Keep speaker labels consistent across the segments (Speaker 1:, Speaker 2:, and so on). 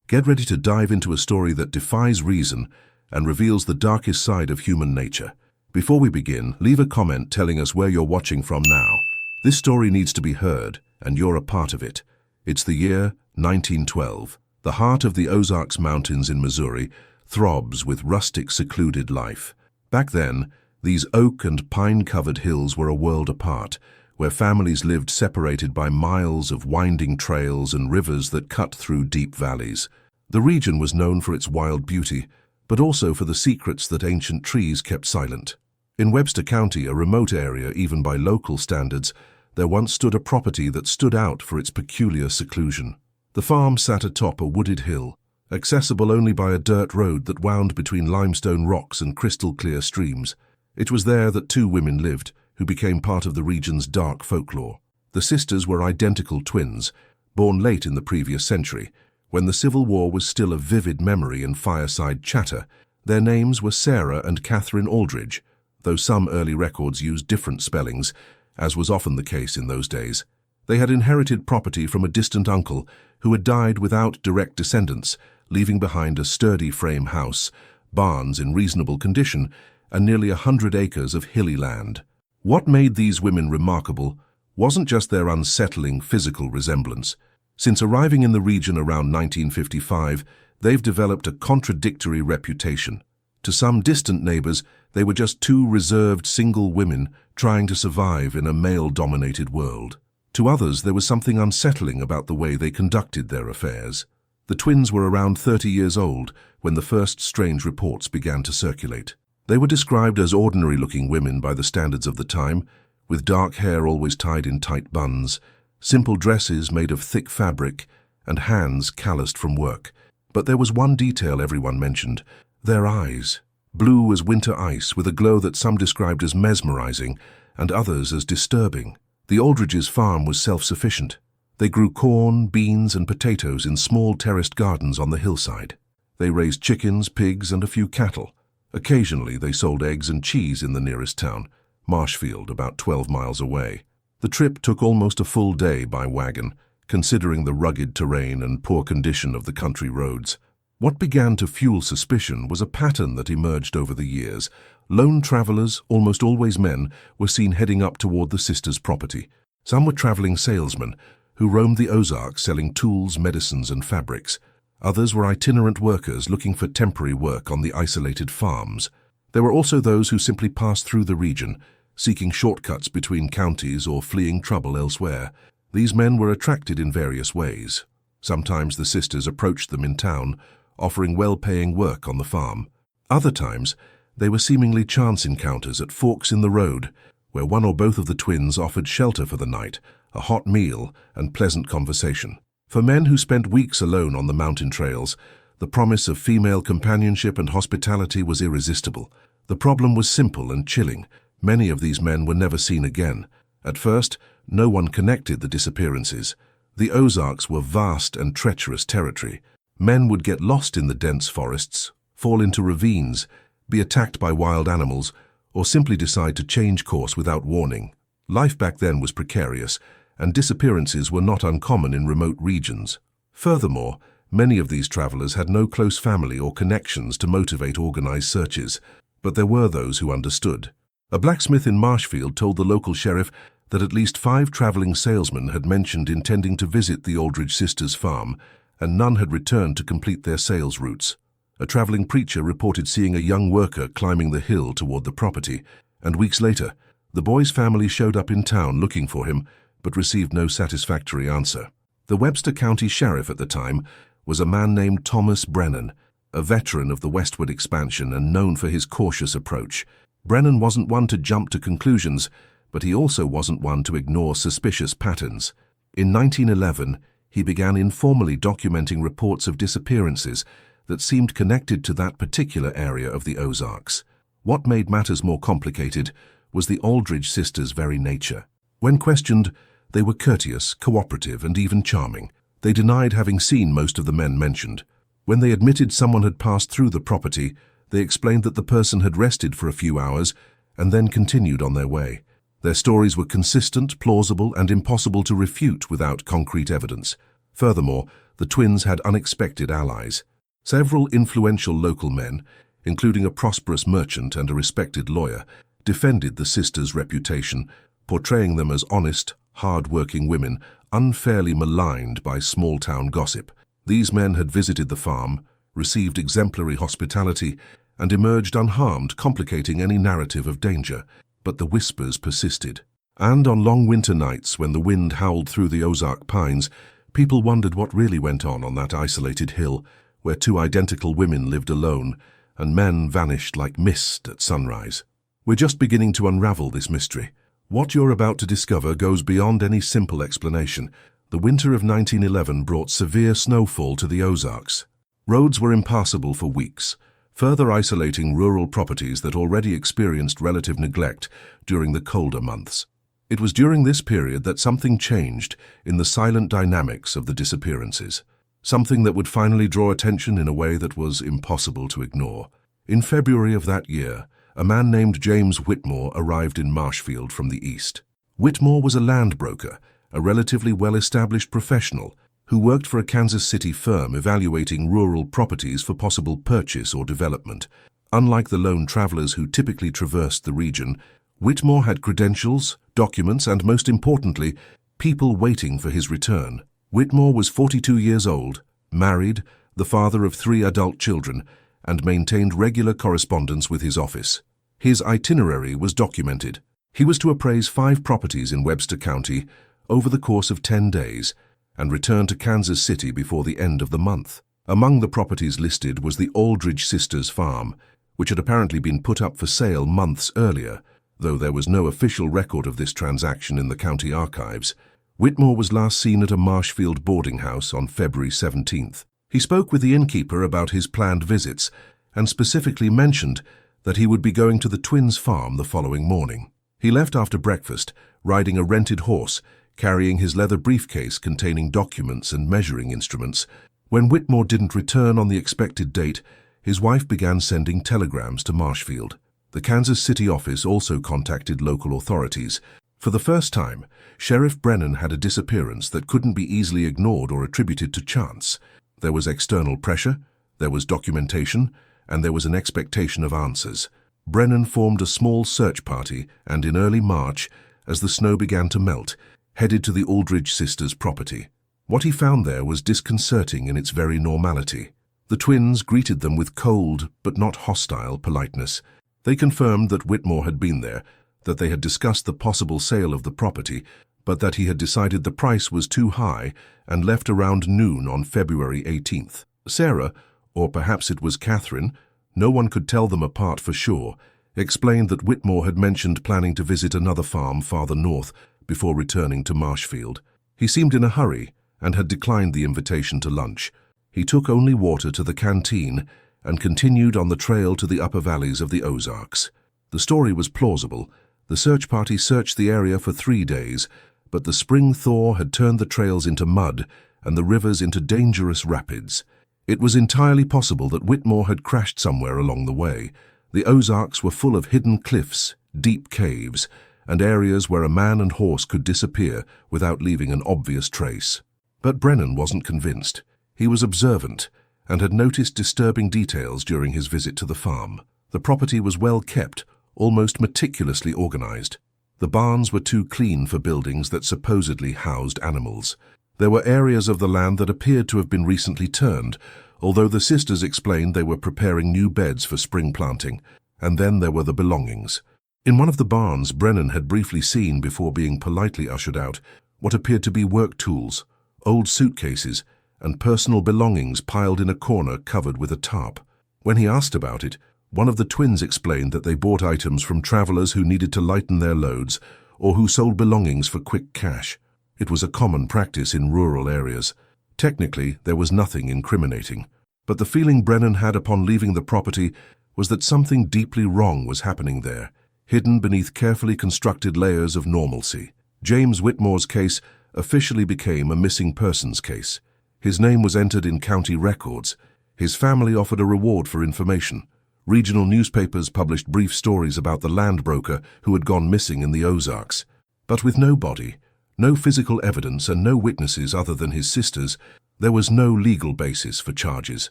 Speaker 1: Get ready to dive into a story that defies reason and reveals the darkest side of human nature. Before we begin, leave a comment telling us where you're watching from now. This story needs to be heard, and you're a part of it. It's the year 1912. The heart of the Ozarks Mountains in Missouri throbs with rustic, secluded life. Back then, these oak and pine-covered hills were a world apart, where families lived separated by miles of winding trails and rivers that cut through deep valleys. The region was known for its wild beauty, but also for the secrets that ancient trees kept silent. In Webster County, a remote area even by local standards, there once stood a property that stood out for its peculiar seclusion. The farm sat atop a wooded hill, accessible only by a dirt road that wound between limestone rocks and crystal-clear streams. It was there that two women lived, who became part of the region's dark folklore. The sisters were identical twins, born late in the previous century, when the Civil War was still a vivid memory and fireside chatter. Their names were Sarah and Catherine Aldridge, though some early records used different spellings, as was often the case in those days. They had inherited property from a distant uncle who had died without direct descendants, leaving behind a sturdy frame house, barns in reasonable condition, and nearly 100 acres of hilly land. What made these women remarkable wasn't just their unsettling physical resemblance. Since arriving in the region around 1955, they've developed a contradictory reputation. To some distant neighbors, they were just two reserved single women trying to survive in a male-dominated world. To others, there was something unsettling about the way they conducted their affairs. The twins were around 30 years old when the first strange reports began to circulate. They were described as ordinary-looking women by the standards of the time, with dark hair always tied in tight buns, simple dresses made of thick fabric, and hands calloused from work. But there was one detail everyone mentioned: their eyes. Blue as winter ice, with a glow that some described as mesmerizing and others as disturbing. The Aldridges' farm was self-sufficient. They grew corn, beans, and potatoes in small terraced gardens on the hillside. They raised chickens, pigs, and a few cattle. Occasionally, they sold eggs and cheese in the nearest town, Marshfield, about 12 miles away. The trip took almost a full day by wagon, considering the rugged terrain and poor condition of the country roads. What began to fuel suspicion was a pattern that emerged over the years. Lone travelers, almost always men, were seen heading up toward the sisters' property. Some were traveling salesmen who roamed the Ozarks selling tools, medicines, and fabrics. Others were itinerant workers looking for temporary work on the isolated farms. There were also those who simply passed through the region, seeking shortcuts between counties or fleeing trouble elsewhere. These men were attracted in various ways. Sometimes the sisters approached them in town, offering well-paying work on the farm. Other times, they were seemingly chance encounters at forks in the road, where one or both of the twins offered shelter for the night, a hot meal, and pleasant conversation. For men who spent weeks alone on the mountain trails, the promise of female companionship and hospitality was irresistible. The problem was simple and chilling. Many of these men were never seen again. At first, no one connected the disappearances. The Ozarks were vast and treacherous territory. Men would get lost in the dense forests, fall into ravines, be attacked by wild animals, or simply decide to change course without warning. Life back then was precarious, and disappearances were not uncommon in remote regions. Furthermore, many of these travelers had no close family or connections to motivate organized searches, but there were those who understood. A blacksmith in Marshfield told the local sheriff that at least 5 traveling salesmen had mentioned intending to visit the Aldridge sisters' farm, and none had returned to complete their sales routes. A traveling preacher reported seeing a young worker climbing the hill toward the property, and weeks later, the boy's family showed up in town looking for him, but received no satisfactory answer. The Webster County Sheriff at the time was a man named Thomas Brennan, a veteran of the westward expansion and known for his cautious approach. Brennan wasn't one to jump to conclusions, but he also wasn't one to ignore suspicious patterns. In 1911, he began informally documenting reports of disappearances that seemed connected to that particular area of the Ozarks. What made matters more complicated was the Aldridge sisters' very nature. When questioned, they were courteous, cooperative, and even charming. They denied having seen most of the men mentioned. When they admitted someone had passed through the property, they explained that the person had rested for a few hours and then continued on their way. Their stories were consistent, plausible, and impossible to refute without concrete evidence. Furthermore, the twins had unexpected allies. Several influential local men, including a prosperous merchant and a respected lawyer, defended the sisters' reputation, portraying them as honest, hard-working women, unfairly maligned by small-town gossip. These men had visited the farm, received exemplary hospitality, and emerged unharmed, complicating any narrative of danger. But the whispers persisted. And on long winter nights, when the wind howled through the Ozark pines, people wondered what really went on that isolated hill, where two identical women lived alone, and men vanished like mist at sunrise. We're just beginning to unravel this mystery. What you're about to discover goes beyond any simple explanation. The winter of 1911 brought severe snowfall to the Ozarks. Roads were impassable for weeks, further isolating rural properties that already experienced relative neglect during the colder months. It was during this period that something changed in the silent dynamics of the disappearances, something that would finally draw attention in a way that was impossible to ignore. In February of that year, a man named James Whitmore arrived in Marshfield from the east. Whitmore was a land broker, a relatively well-established professional who worked for a Kansas City firm evaluating rural properties for possible purchase or development. Unlike the lone travelers who typically traversed the region, Whitmore had credentials, documents, and most importantly, people waiting for his return. Whitmore was 42 years old, married, the father of 3 adult children, and maintained regular correspondence with his office. His itinerary was documented. He was to appraise 5 properties in Webster County over the course of 10 days and return to Kansas City before the end of the month. Among the properties listed was the Aldridge sisters' farm, which had apparently been put up for sale months earlier, though there was no official record of this transaction in the county archives. Whitmore was last seen at a Marshfield boarding house on February 17th. He spoke with the innkeeper about his planned visits and specifically mentioned that he would be going to the twins' farm the following morning. He left after breakfast, riding a rented horse, carrying his leather briefcase containing documents and measuring instruments. When Whitmore didn't return on the expected date, his wife began sending telegrams to Marshfield. The Kansas City office also contacted local authorities. For the first time, Sheriff Brennan had a disappearance that couldn't be easily ignored or attributed to chance. There was external pressure, there was documentation, and there was an expectation of answers. Brennan formed a small search party and in early March, as the snow began to melt, headed to the Aldridge sisters' property. What he found there was disconcerting in its very normality. The twins greeted them with cold but not hostile politeness. They confirmed that Whitmore had been there, that they had discussed the possible sale of the property, but that he had decided the price was too high and left around noon on February 18th. Sarah, or perhaps it was Catherine, no one could tell them apart for sure, explained that Whitmore had mentioned planning to visit another farm farther north before returning to Marshfield. He seemed in a hurry and had declined the invitation to lunch. He took only water to the canteen and continued on the trail to the upper valleys of the Ozarks. The story was plausible. The search party searched the area for 3 days, but the spring thaw had turned the trails into mud and the rivers into dangerous rapids. It was entirely possible that Whitmore had crashed somewhere along the way. The Ozarks were full of hidden cliffs, deep caves, and areas where a man and horse could disappear without leaving an obvious trace. But Brennan wasn't convinced. He was observant and had noticed disturbing details during his visit to the farm. The property was well kept, almost meticulously organized. The barns were too clean for buildings that supposedly housed animals. There were areas of the land that appeared to have been recently turned, although the sisters explained they were preparing new beds for spring planting. And then there were the belongings. In one of the barns Brennan had briefly seen before being politely ushered out, what appeared to be work tools, old suitcases, and personal belongings piled in a corner covered with a tarp. When he asked about it, one of the twins explained that they bought items from travelers who needed to lighten their loads or who sold belongings for quick cash. It was a common practice in rural areas. Technically, there was nothing incriminating, but the feeling Brennan had upon leaving the property was that something deeply wrong was happening there, hidden beneath carefully constructed layers of normalcy. James Whitmore's case officially became a missing persons case. His name was entered in county records. His family offered a reward for information. Regional newspapers published brief stories about the land broker who had gone missing in the Ozarks. But with no body, No physical evidence and no witnesses other than his sisters. There was no legal basis for charges.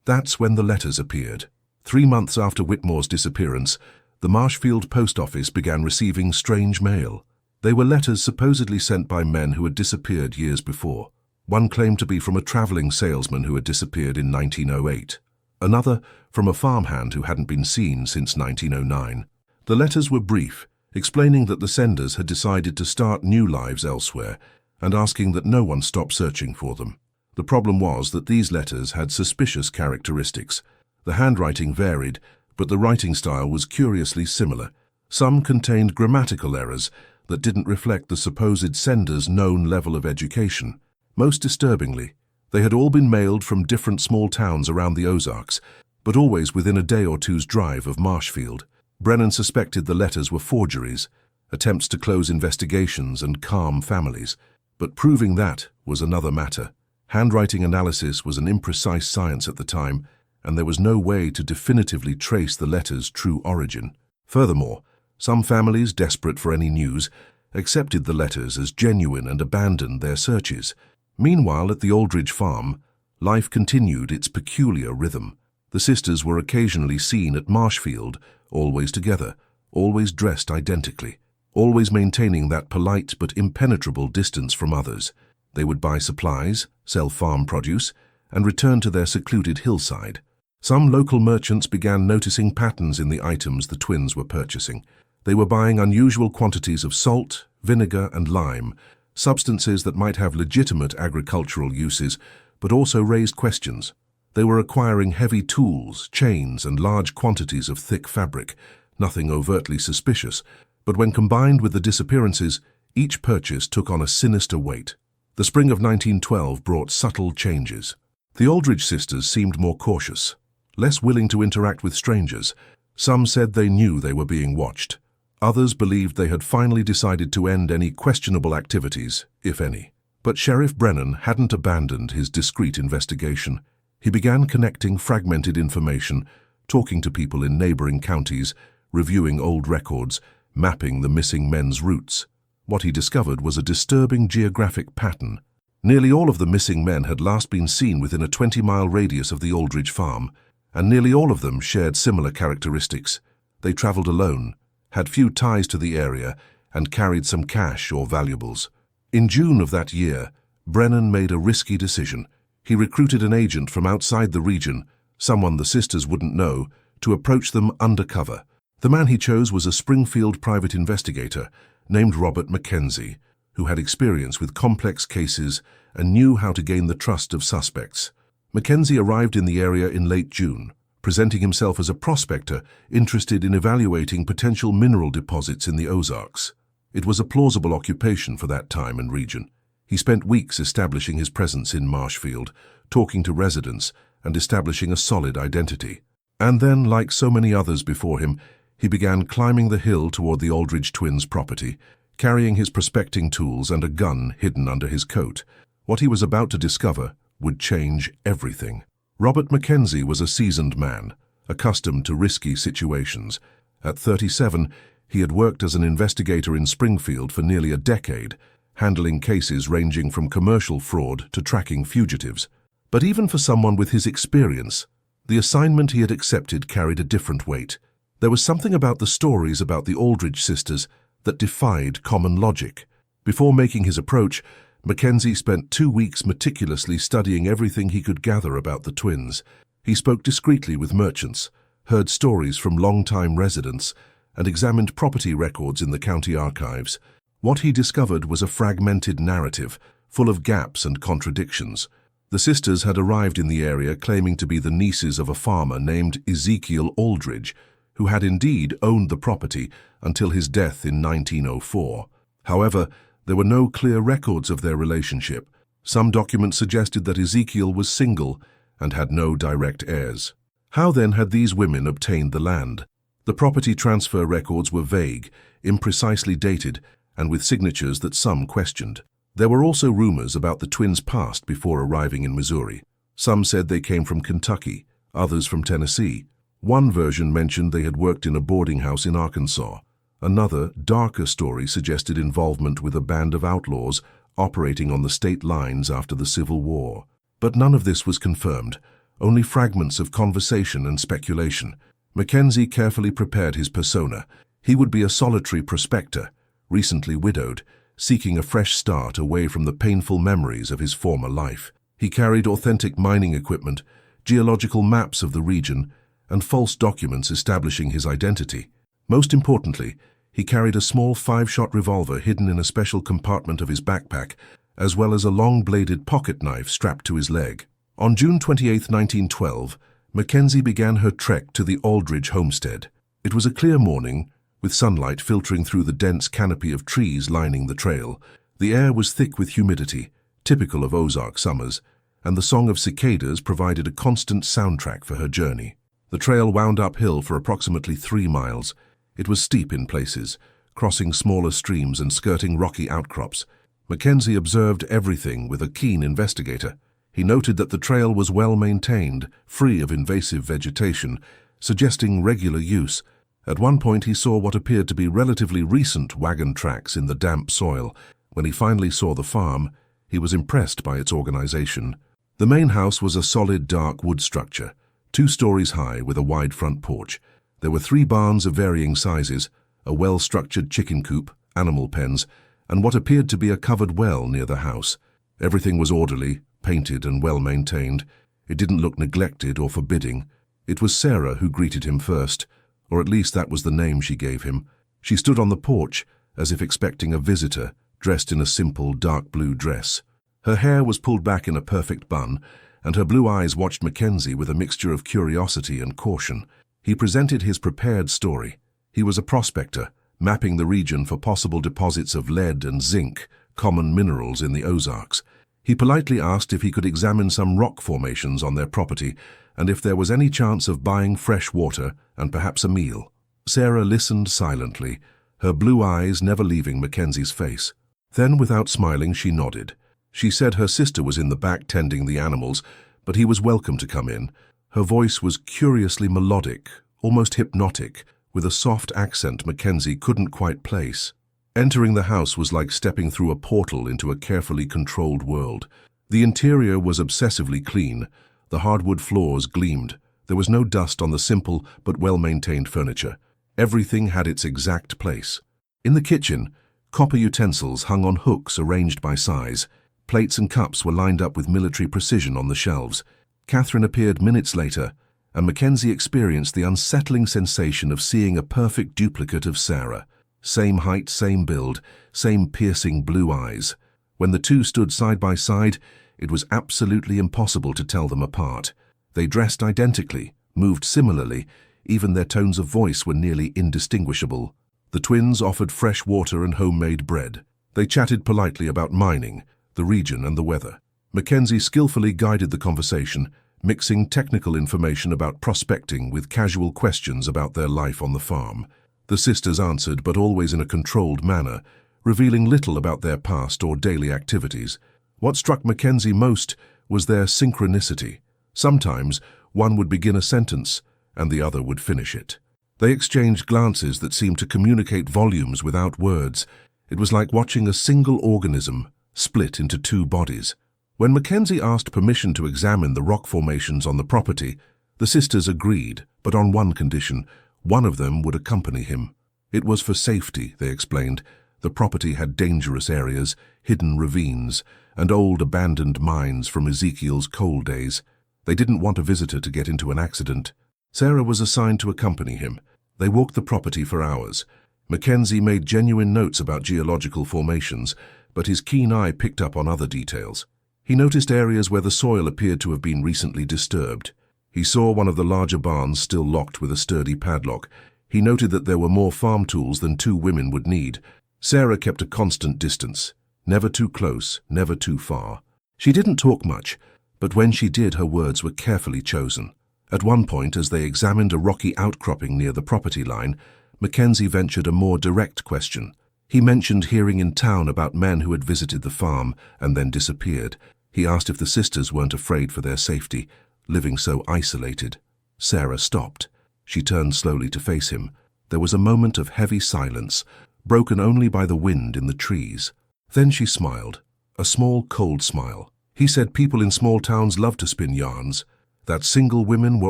Speaker 1: That's when the letters appeared. 3 months after Whitmore's disappearance, the Marshfield post office began receiving strange mail. They were letters supposedly sent by men who had disappeared years before. One claimed to be from a traveling salesman who had disappeared in 1908. Another from a farmhand who hadn't been seen since 1909. The letters were brief, explaining that the senders had decided to start new lives elsewhere and asking that no one stop searching for them. The problem was that these letters had suspicious characteristics. The handwriting varied, but the writing style was curiously similar. Some contained grammatical errors that didn't reflect the supposed sender's known level of education. Most disturbingly, they had all been mailed from different small towns around the Ozarks, but always within a day or two's drive of Marshfield. Brennan suspected the letters were forgeries, attempts to close investigations and calm families. But proving that was another matter. Handwriting analysis was an imprecise science at the time, and there was no way to definitively trace the letters' true origin. Furthermore, some families, desperate for any news, accepted the letters as genuine and abandoned their searches. Meanwhile, at the Aldridge farm, life continued its peculiar rhythm. The sisters were occasionally seen at Marshfield, always together, always dressed identically, always maintaining that polite but impenetrable distance from others. They would buy supplies, sell farm produce, and return to their secluded hillside. Some local merchants began noticing patterns in the items the twins were purchasing. They were buying unusual quantities of salt, vinegar, and lime, substances that might have legitimate agricultural uses, but also raised questions. They were acquiring heavy tools, chains, and large quantities of thick fabric, nothing overtly suspicious, but when combined with the disappearances, each purchase took on a sinister weight. The spring of 1912 brought subtle changes. The Aldridge sisters seemed more cautious, less willing to interact with strangers. Some said they knew they were being watched. Others believed they had finally decided to end any questionable activities, if any. But Sheriff Brennan hadn't abandoned his discreet investigation. He began connecting fragmented information, talking to people in neighboring counties, reviewing old records, mapping the missing men's routes. What he discovered was a disturbing geographic pattern. Nearly all of the missing men had last been seen within a 20-mile radius of the Aldridge farm, and nearly all of them shared similar characteristics. They traveled alone, had few ties to the area, and carried some cash or valuables. In June of that year, Brennan made a risky decision. He recruited an agent from outside the region, someone the sisters wouldn't know, to approach them undercover. The man he chose was a Springfield private investigator named Robert Mackenzie, who had experience with complex cases and knew how to gain the trust of suspects. Mackenzie arrived in the area in late June, presenting himself as a prospector interested in evaluating potential mineral deposits in the Ozarks. It was a plausible occupation for that time and region. He spent weeks establishing his presence in Marshfield, talking to residents, and establishing a solid identity. And then, like so many others before him, he began climbing the hill toward the Aldridge twins' property, carrying his prospecting tools and a gun hidden under his coat. What he was about to discover would change everything. Robert Mackenzie was a seasoned man, accustomed to risky situations. At 37, he had worked as an investigator in Springfield for nearly a decade, handling cases ranging from commercial fraud to tracking fugitives. But even for someone with his experience, the assignment he had accepted carried a different weight. There was something about the stories about the Aldridge sisters that defied common logic. Before making his approach, Mackenzie spent 2 weeks meticulously studying everything he could gather about the twins. He spoke discreetly with merchants, heard stories from long-time residents, and examined property records in the county archives. What he discovered was a fragmented narrative, full of gaps and contradictions. The sisters had arrived in the area claiming to be the nieces of a farmer named Ezekiel Aldridge, who had indeed owned the property until his death in 1904. However, there were no clear records of their relationship. Some documents suggested that Ezekiel was single and had no direct heirs. How then had these women obtained the land? The property transfer records were vague, imprecisely dated, and with signatures that some questioned. There were also rumors about the twins' past before arriving in Missouri. Some said they came from Kentucky, others from Tennessee. One version mentioned they had worked in a boarding house in Arkansas. Another, darker story suggested involvement with a band of outlaws operating on the state lines after the Civil War. But none of this was confirmed, only fragments of conversation and speculation. Mackenzie carefully prepared his persona. He would be a solitary prospector, recently widowed, seeking a fresh start away from the painful memories of his former life. He carried authentic mining equipment, geological maps of the region, and false documents establishing his identity. Most importantly, he carried a small 5-shot revolver hidden in a special compartment of his backpack, as well as a long-bladed pocket knife strapped to his leg. On June 28, 1912, Mackenzie began her trek to the Aldridge homestead. It was a clear morning, with sunlight filtering through the dense canopy of trees lining the trail. The air was thick with humidity, typical of Ozark summers, and the song of cicadas provided a constant soundtrack for her journey. The trail wound uphill for approximately 3 miles. It was steep in places, crossing smaller streams and skirting rocky outcrops. Mackenzie observed everything with a keen investigator. He noted that the trail was well maintained, free of invasive vegetation, suggesting regular use. At one point he saw what appeared to be relatively recent wagon tracks in the damp soil. When he finally saw the farm, he was impressed by its organization. The main house was a solid dark wood structure, 2 stories high with a wide front porch. There were 3 barns of varying sizes, a well-structured chicken coop, animal pens, and what appeared to be a covered well near the house. Everything was orderly, painted and well-maintained. It didn't look neglected or forbidding. It was Sarah who greeted him first, or at least that was the name she gave him. She stood on the porch, as if expecting a visitor, dressed in a simple dark blue dress. Her hair was pulled back in a perfect bun, and her blue eyes watched Mackenzie with a mixture of curiosity and caution. He presented his prepared story. He was a prospector, mapping the region for possible deposits of lead and zinc, common minerals in the Ozarks. He politely asked if he could examine some rock formations on their property and if there was any chance of buying fresh water and perhaps a meal. Sarah listened silently, her blue eyes never leaving Mackenzie's face. Then, without smiling, she nodded. She said her sister was in the back tending the animals, but he was welcome to come in. Her voice was curiously melodic, almost hypnotic, with a soft accent Mackenzie couldn't quite place. Entering the house was like stepping through a portal into a carefully controlled world. The interior was obsessively clean. The hardwood floors gleamed. There was no dust on the simple but well-maintained furniture. Everything had its exact place. In the kitchen, copper utensils hung on hooks arranged by size. Plates and cups were lined up with military precision on the shelves. Catherine appeared minutes later, and Mackenzie experienced the unsettling sensation of seeing a perfect duplicate of Sarah. Same height, same build, same piercing blue eyes. When the two stood side by side, it was absolutely impossible to tell them apart. They dressed identically, moved similarly, even their tones of voice were nearly indistinguishable. The twins offered fresh water and homemade bread. They chatted politely about mining, the region and the weather. Mackenzie skillfully guided the conversation, mixing technical information about prospecting with casual questions about their life on the farm. The sisters answered, but always in a controlled manner, revealing little about their past or daily activities. What struck Mackenzie most was their synchronicity. Sometimes one would begin a sentence, and the other would finish it. They exchanged glances that seemed to communicate volumes without words. It was like watching a single organism split into 2 bodies. When Mackenzie asked permission to examine the rock formations on the property, the sisters agreed, but on one condition: one of them would accompany him. It was for safety, they explained. The property had dangerous areas, hidden ravines, and old abandoned mines from Ezekiel's coal days. They didn't want a visitor to get into an accident. Sarah was assigned to accompany him. They walked the property for hours. Mackenzie made genuine notes about geological formations, but his keen eye picked up on other details. He noticed areas where the soil appeared to have been recently disturbed. He saw one of the larger barns still locked with a sturdy padlock. He noted that there were more farm tools than 2 women would need. Sarah kept a constant distance, never too close, never too far. She didn't talk much, but when she did, her words were carefully chosen. At one point, as they examined a rocky outcropping near the property line, Mackenzie ventured a more direct question. He mentioned hearing in town about men who had visited the farm and then disappeared. He asked if the sisters weren't afraid for their safety, living so isolated. Sarah stopped. She turned slowly to face him, There was a moment of heavy silence, broken only by the wind in the trees. Then she smiled, a small, cold smile. He said people in small towns love to spin yarns, that single women were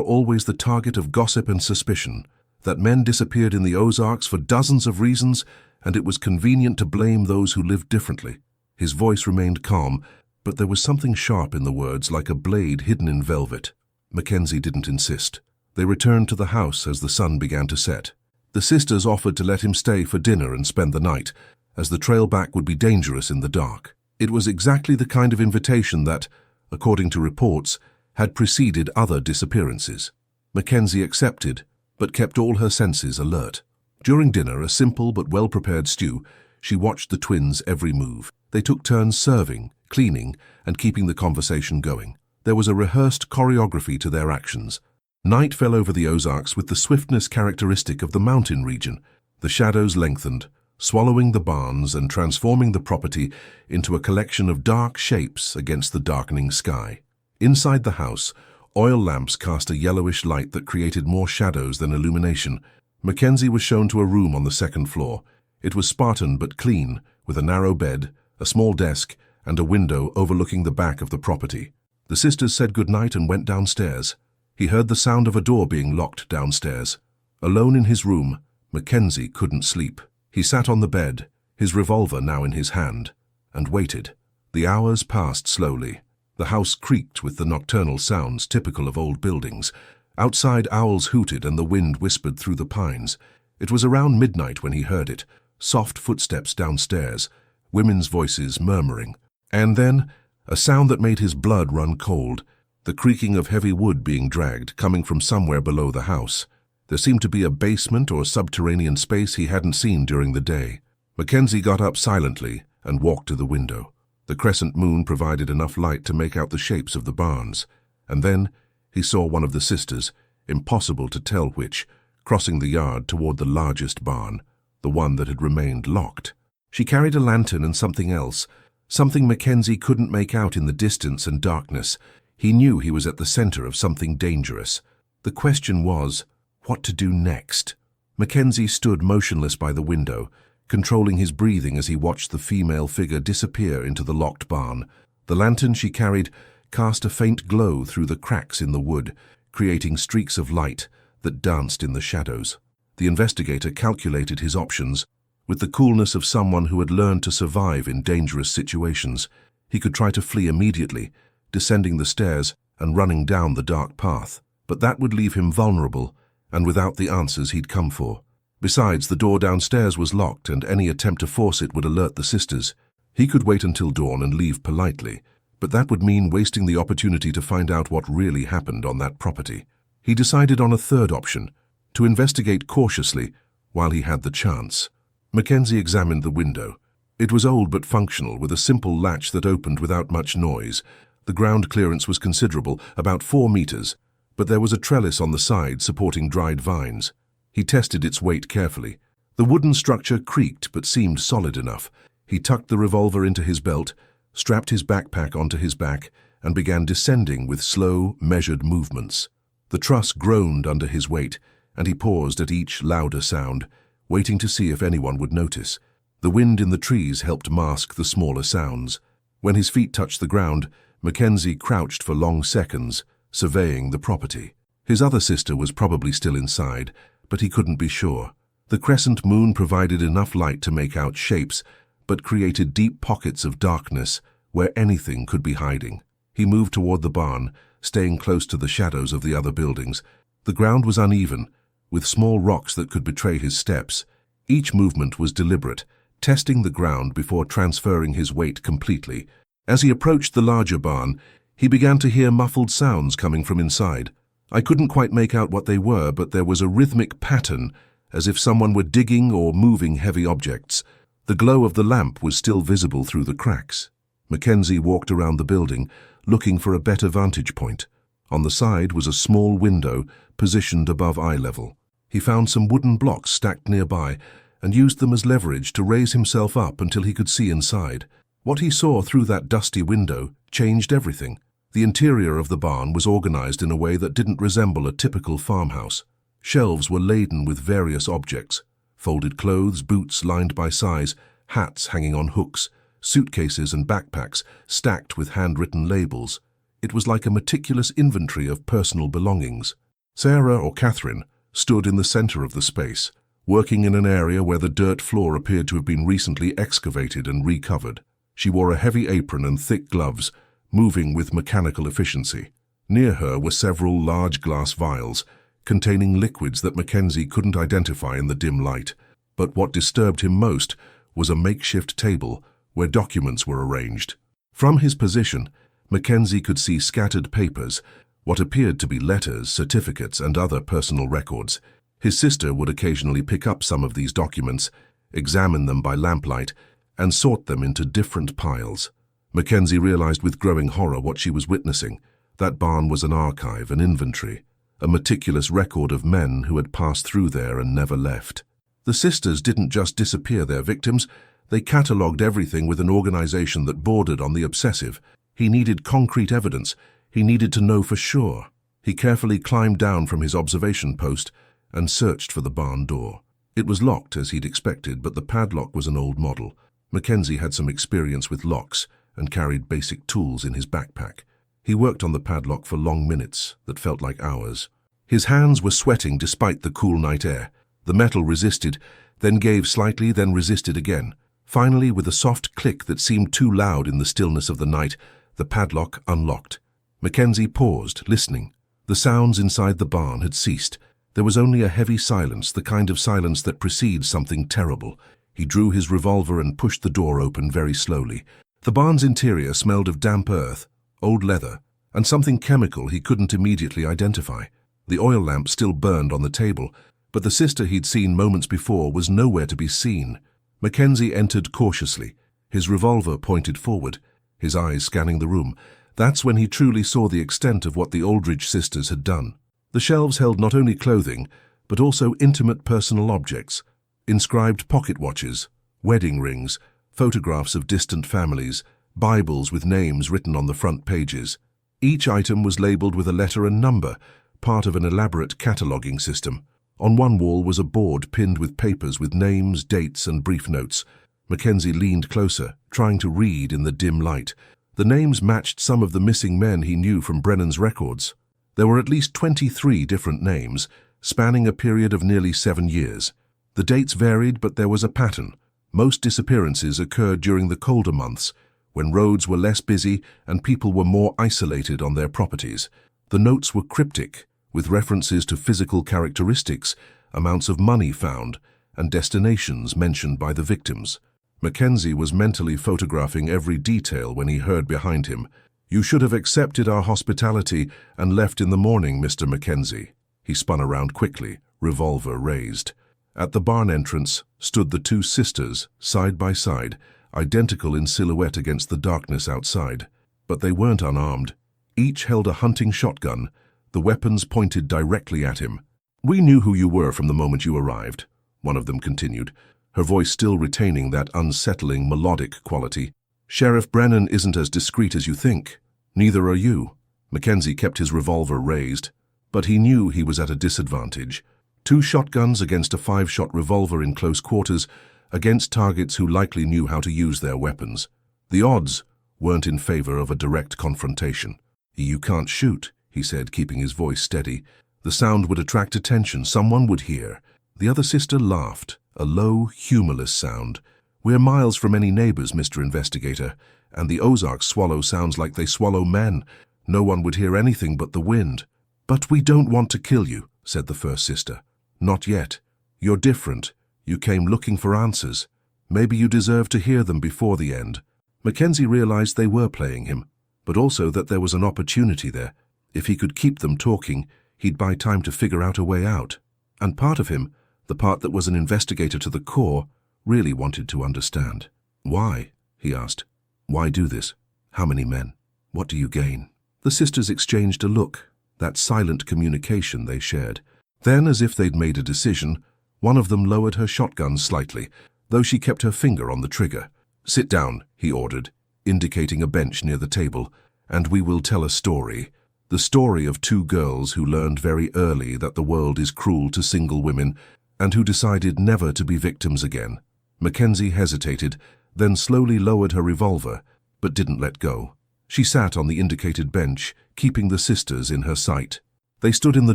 Speaker 1: always the target of gossip and suspicion, that men disappeared in the Ozarks for dozens of reasons, and it was convenient to blame those who lived differently. His voice remained calm, but there was something sharp in the words, like a blade hidden in velvet. Mackenzie didn't insist. They returned to the house as the sun began to set. The sisters offered to let him stay for dinner and spend the night, as the trail back would be dangerous in the dark. It was exactly the kind of invitation that, according to reports, had preceded other disappearances. Mackenzie accepted, but kept all her senses alert. During dinner, a simple but well-prepared stew, she watched the twins' every move. They took turns serving, cleaning, and keeping the conversation going. There was a rehearsed choreography to their actions. Night fell over the Ozarks with the swiftness characteristic of the mountain region. The shadows lengthened, swallowing the barns and transforming the property into a collection of dark shapes against the darkening sky. Inside the house, oil lamps cast a yellowish light that created more shadows than illumination. Mackenzie was shown to a room on the second floor. It was Spartan but clean, with a narrow bed, a small desk, and a window overlooking the back of the property. The sisters said goodnight and went downstairs. He heard the sound of a door being locked downstairs. Alone in his room, Mackenzie couldn't sleep. He sat on the bed, his revolver now in his hand, and waited. The hours passed slowly. The house creaked with the nocturnal sounds typical of old buildings. Outside, owls hooted and the wind whispered through the pines. It was around midnight when he heard it, soft footsteps downstairs, women's voices murmuring. And then, a sound that made his blood run cold, the creaking of heavy wood being dragged, coming from somewhere below the house. There seemed to be a basement or subterranean space he hadn't seen during the day. Mackenzie got up silently and walked to the window. The crescent moon provided enough light to make out the shapes of the barns. And then he saw one of the sisters, impossible to tell which, crossing the yard toward the largest barn, the one that had remained locked. She carried a lantern and something else, something Mackenzie couldn't make out in the distance and darkness. He knew he was at the center of something dangerous. The question was, what to do next? Mackenzie stood motionless by the window, controlling his breathing as he watched the female figure disappear into the locked barn. The lantern she carried cast a faint glow through the cracks in the wood, creating streaks of light that danced in the shadows. The investigator calculated his options. With the coolness of someone who had learned to survive in dangerous situations, he could try to flee immediately, descending the stairs and running down the dark path. But that would leave him vulnerable and without the answers he'd come for. Besides, the door downstairs was locked, and any attempt to force it would alert the sisters. He could wait until dawn and leave politely, but that would mean wasting the opportunity to find out what really happened on that property. He decided on a third option, to investigate cautiously while he had the chance. Mackenzie examined the window. It was old but functional, with a simple latch that opened without much noise. The ground clearance was considerable, about 4 meters, but there was a trellis on the side supporting dried vines. He tested its weight carefully. The wooden structure creaked but seemed solid enough. He tucked the revolver into his belt, strapped his backpack onto his back, and began descending with slow, measured movements. The truss groaned under his weight, and he paused at each louder sound, waiting to see if anyone would notice. The wind in the trees helped mask the smaller sounds. When his feet touched the ground, Mackenzie crouched for long seconds, surveying the property. His other sister was probably still inside, but he couldn't be sure. The crescent moon provided enough light to make out shapes, but created deep pockets of darkness where anything could be hiding. He moved toward the barn, staying close to the shadows of the other buildings. The ground was uneven, with small rocks that could betray his steps. Each movement was deliberate, testing the ground before transferring his weight completely. As he approached the larger barn, he began to hear muffled sounds coming from inside. I couldn't quite make out what they were, but there was a rhythmic pattern, as if someone were digging or moving heavy objects. The glow of the lamp was still visible through the cracks. Mackenzie walked around the building, looking for a better vantage point. On the side was a small window, positioned above eye level. He found some wooden blocks stacked nearby, and used them as leverage to raise himself up until he could see inside. What he saw through that dusty window changed everything. The interior of the barn was organized in a way that didn't resemble a typical farmhouse. Shelves were laden with various objects: folded clothes, boots lined by size, hats hanging on hooks, suitcases and backpacks stacked with handwritten labels. It was like a meticulous inventory of personal belongings. Sarah, or Catherine, stood in the center of the space, working in an area where the dirt floor appeared to have been recently excavated and recovered. She wore a heavy apron and thick gloves, moving with mechanical efficiency. Near her were several large glass vials, containing liquids that Mackenzie couldn't identify in the dim light. But what disturbed him most was a makeshift table where documents were arranged. From his position, Mackenzie could see scattered papers, what appeared to be letters, certificates, and other personal records. His sister would occasionally pick up some of these documents, examine them by lamplight, and sort them into different piles. Mackenzie realized with growing horror what she was witnessing. That barn was an archive, an inventory, a meticulous record of men who had passed through there and never left. The sisters didn't just disappear their victims, they catalogued everything with an organization that bordered on the obsessive. He needed concrete evidence. He needed to know for sure. He carefully climbed down from his observation post and searched for the barn door. It was locked, as he'd expected, but the padlock was an old model. Mackenzie had some experience with locks and carried basic tools in his backpack. He worked on the padlock for long minutes that felt like hours. His hands were sweating despite the cool night air. The metal resisted, then gave slightly, then resisted again. Finally, with a soft click that seemed too loud in the stillness of the night, the padlock unlocked. Mackenzie paused, listening. The sounds inside the barn had ceased. There was only a heavy silence, the kind of silence that precedes something terrible. He drew his revolver and pushed the door open very slowly. The barn's interior smelled of damp earth, old leather, and something chemical he couldn't immediately identify. The oil lamp still burned on the table, but the sister he'd seen moments before was nowhere to be seen. Mackenzie entered cautiously, his revolver pointed forward, his eyes scanning the room. That's when he truly saw the extent of what the Aldridge sisters had done. The shelves held not only clothing, but also intimate personal objects, inscribed pocket watches, wedding rings, photographs of distant families, Bibles with names written on the front pages. Each item was labeled with a letter and number, part of an elaborate cataloging system. On one wall was a board pinned with papers with names, dates, and brief notes. Mackenzie leaned closer, trying to read in the dim light. The names matched some of the missing men he knew from Brennan's records. There were at least 23 different names, spanning a period of nearly 7 years. The dates varied, but there was a pattern. Most disappearances occurred during the colder months, when roads were less busy and people were more isolated on their properties. The notes were cryptic, with references to physical characteristics, amounts of money found, and destinations mentioned by the victims. Mackenzie was mentally photographing every detail when he heard behind him, "You should have accepted our hospitality and left in the morning, Mr. Mackenzie." He spun around quickly, revolver raised. At the barn entrance stood the two sisters, side by side, identical in silhouette against the darkness outside. But they weren't unarmed. Each held a hunting shotgun, the weapons pointed directly at him. "We knew who you were from the moment you arrived," one of them continued, her voice still retaining that unsettling, melodic quality. "Sheriff Brennan isn't as discreet as you think. Neither are you." Mackenzie kept his revolver raised, but he knew he was at a disadvantage. 2 shotguns against a 5-shot revolver in close quarters, against targets who likely knew how to use their weapons. The odds weren't in favor of a direct confrontation. "You can't shoot," he said, keeping his voice steady. "The sound would attract attention. Someone would hear." The other sister laughed, a low, humorless sound. "We're miles from any neighbors, Mr. Investigator, and the Ozarks swallow sounds like they swallow men. No one would hear anything but the wind." "But we don't want to kill you," said the first sister. "Not yet. You're different. You came looking for answers. Maybe you deserve to hear them before the end." Mackenzie realized they were playing him, but also that there was an opportunity there. If he could keep them talking, he'd buy time to figure out a way out. And part of him, the part that was an investigator to the core, really wanted to understand. "Why?" he asked. "Why do this? How many men? What do you gain?" The sisters exchanged a look, that silent communication they shared. Then, as if they'd made a decision, one of them lowered her shotgun slightly, though she kept her finger on the trigger. "Sit down," he ordered, indicating a bench near the table, "and we will tell a story." the story of two girls who learned very early that the world is cruel to single women and who decided never to be victims again. Mackenzie hesitated, then slowly lowered her revolver, but didn't let go. She sat on the indicated bench, keeping the sisters in her sight. They stood in the